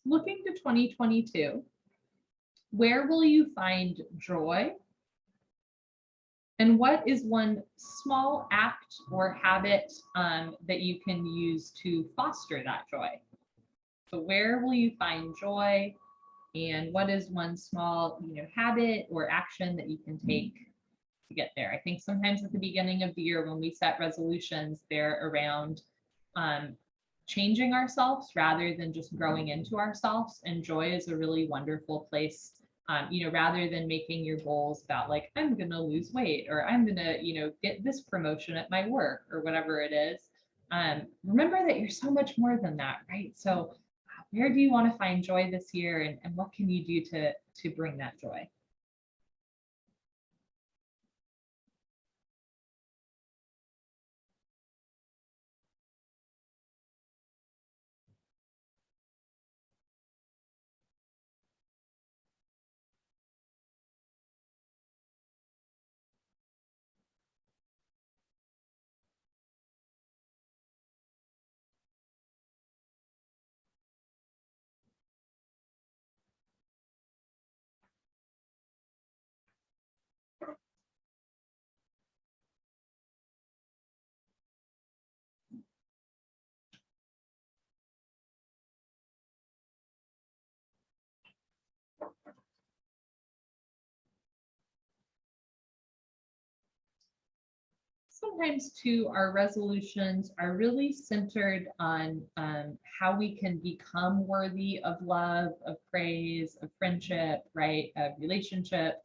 Looking to 2022, where will you find joy? And what is one small act or habit that you can use to foster that joy? So where will you find joy? And what is one small, habit or action that you can take to get there? I think sometimes at the beginning of the year when we set resolutions, they're around changing ourselves rather than just growing into ourselves. And joy is a really wonderful place, rather than making your goals about like, I'm going to lose weight or I'm going to, get this promotion at my work or whatever it is. Remember that you're so much more than that, right? So where do you want to find joy this year, and what can you do to bring that joy? Sometimes too, our resolutions are really centered on how we can become worthy of love, of praise, of friendship, right, of relationship.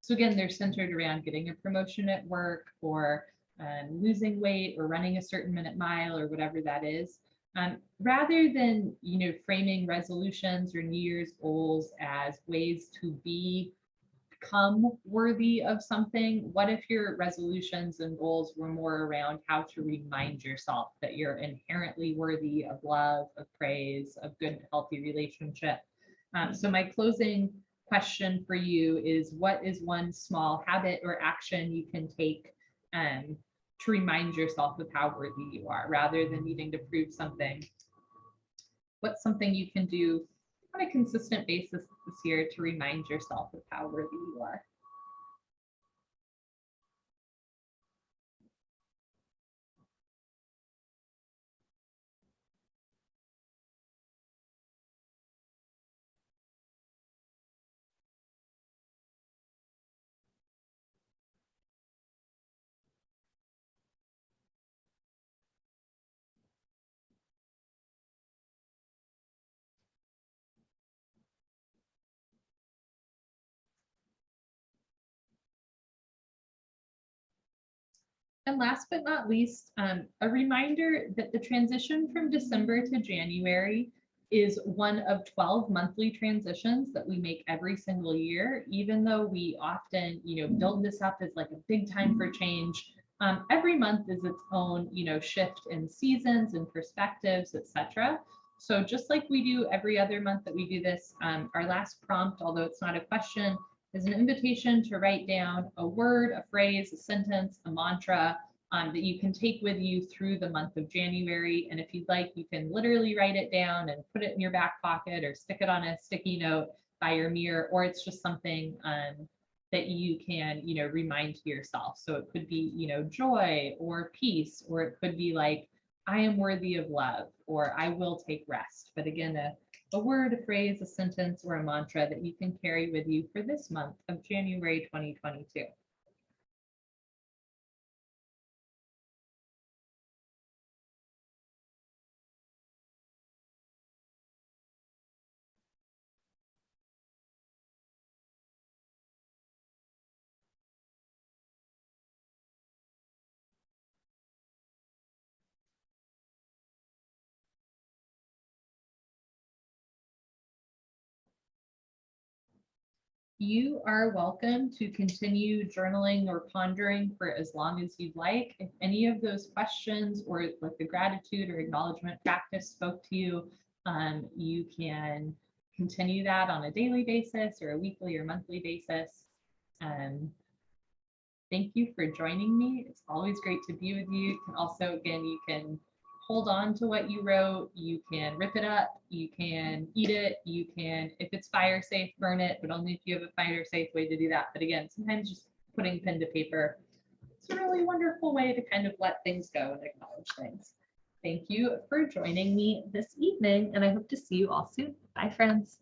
So again, they're centered around getting a promotion at work, or losing weight, or running a certain minute mile, or whatever that is. Rather than framing resolutions or New Year's goals as ways to become worthy of something, what if your resolutions and goals were more around how to remind yourself that you're inherently worthy of love, of praise, of good, healthy relationship? So my closing question for you is, what is one small habit or action you can take to remind yourself of how worthy you are, rather than needing to prove something? What's something you can do on a consistent basis this year to remind yourself of how worthy you are? And last but not least, a reminder that the transition from December to January is one of 12 monthly transitions that we make every single year. Even though we often, build this up as like a big time for change, every month is its own, shift in seasons and perspectives, etc. So just like we do every other month that we do this, our last prompt, although it's not a question, is an invitation to write down a word, a phrase, a sentence, a mantra that you can take with you through the month of January. And if you'd like, you can literally write it down and put it in your back pocket, or stick it on a sticky note by your mirror, or it's just something that you can, remind to yourself. So it could be, joy or peace, or it could be like, I am worthy of love, or I will take rest. But again, a word, a phrase, a sentence, or a mantra that you can carry with you for this month of January 2022. You are welcome to continue journaling or pondering for as long as you'd like. If any of those questions, or like the gratitude or acknowledgement practice, spoke to you, you can continue that on a daily basis or a weekly or monthly basis. Thank you for joining me. It's always great to be with you. You can also, again, you can hold on to what you wrote, you can rip it up, you can eat it, you can, if it's fire safe, burn it, but only if you have a fire safe way to do that. But again, sometimes just putting pen to paper, it's a really wonderful way to kind of let things go and acknowledge things. Thank you for joining me this evening, and I hope to see you all soon. Bye, friends.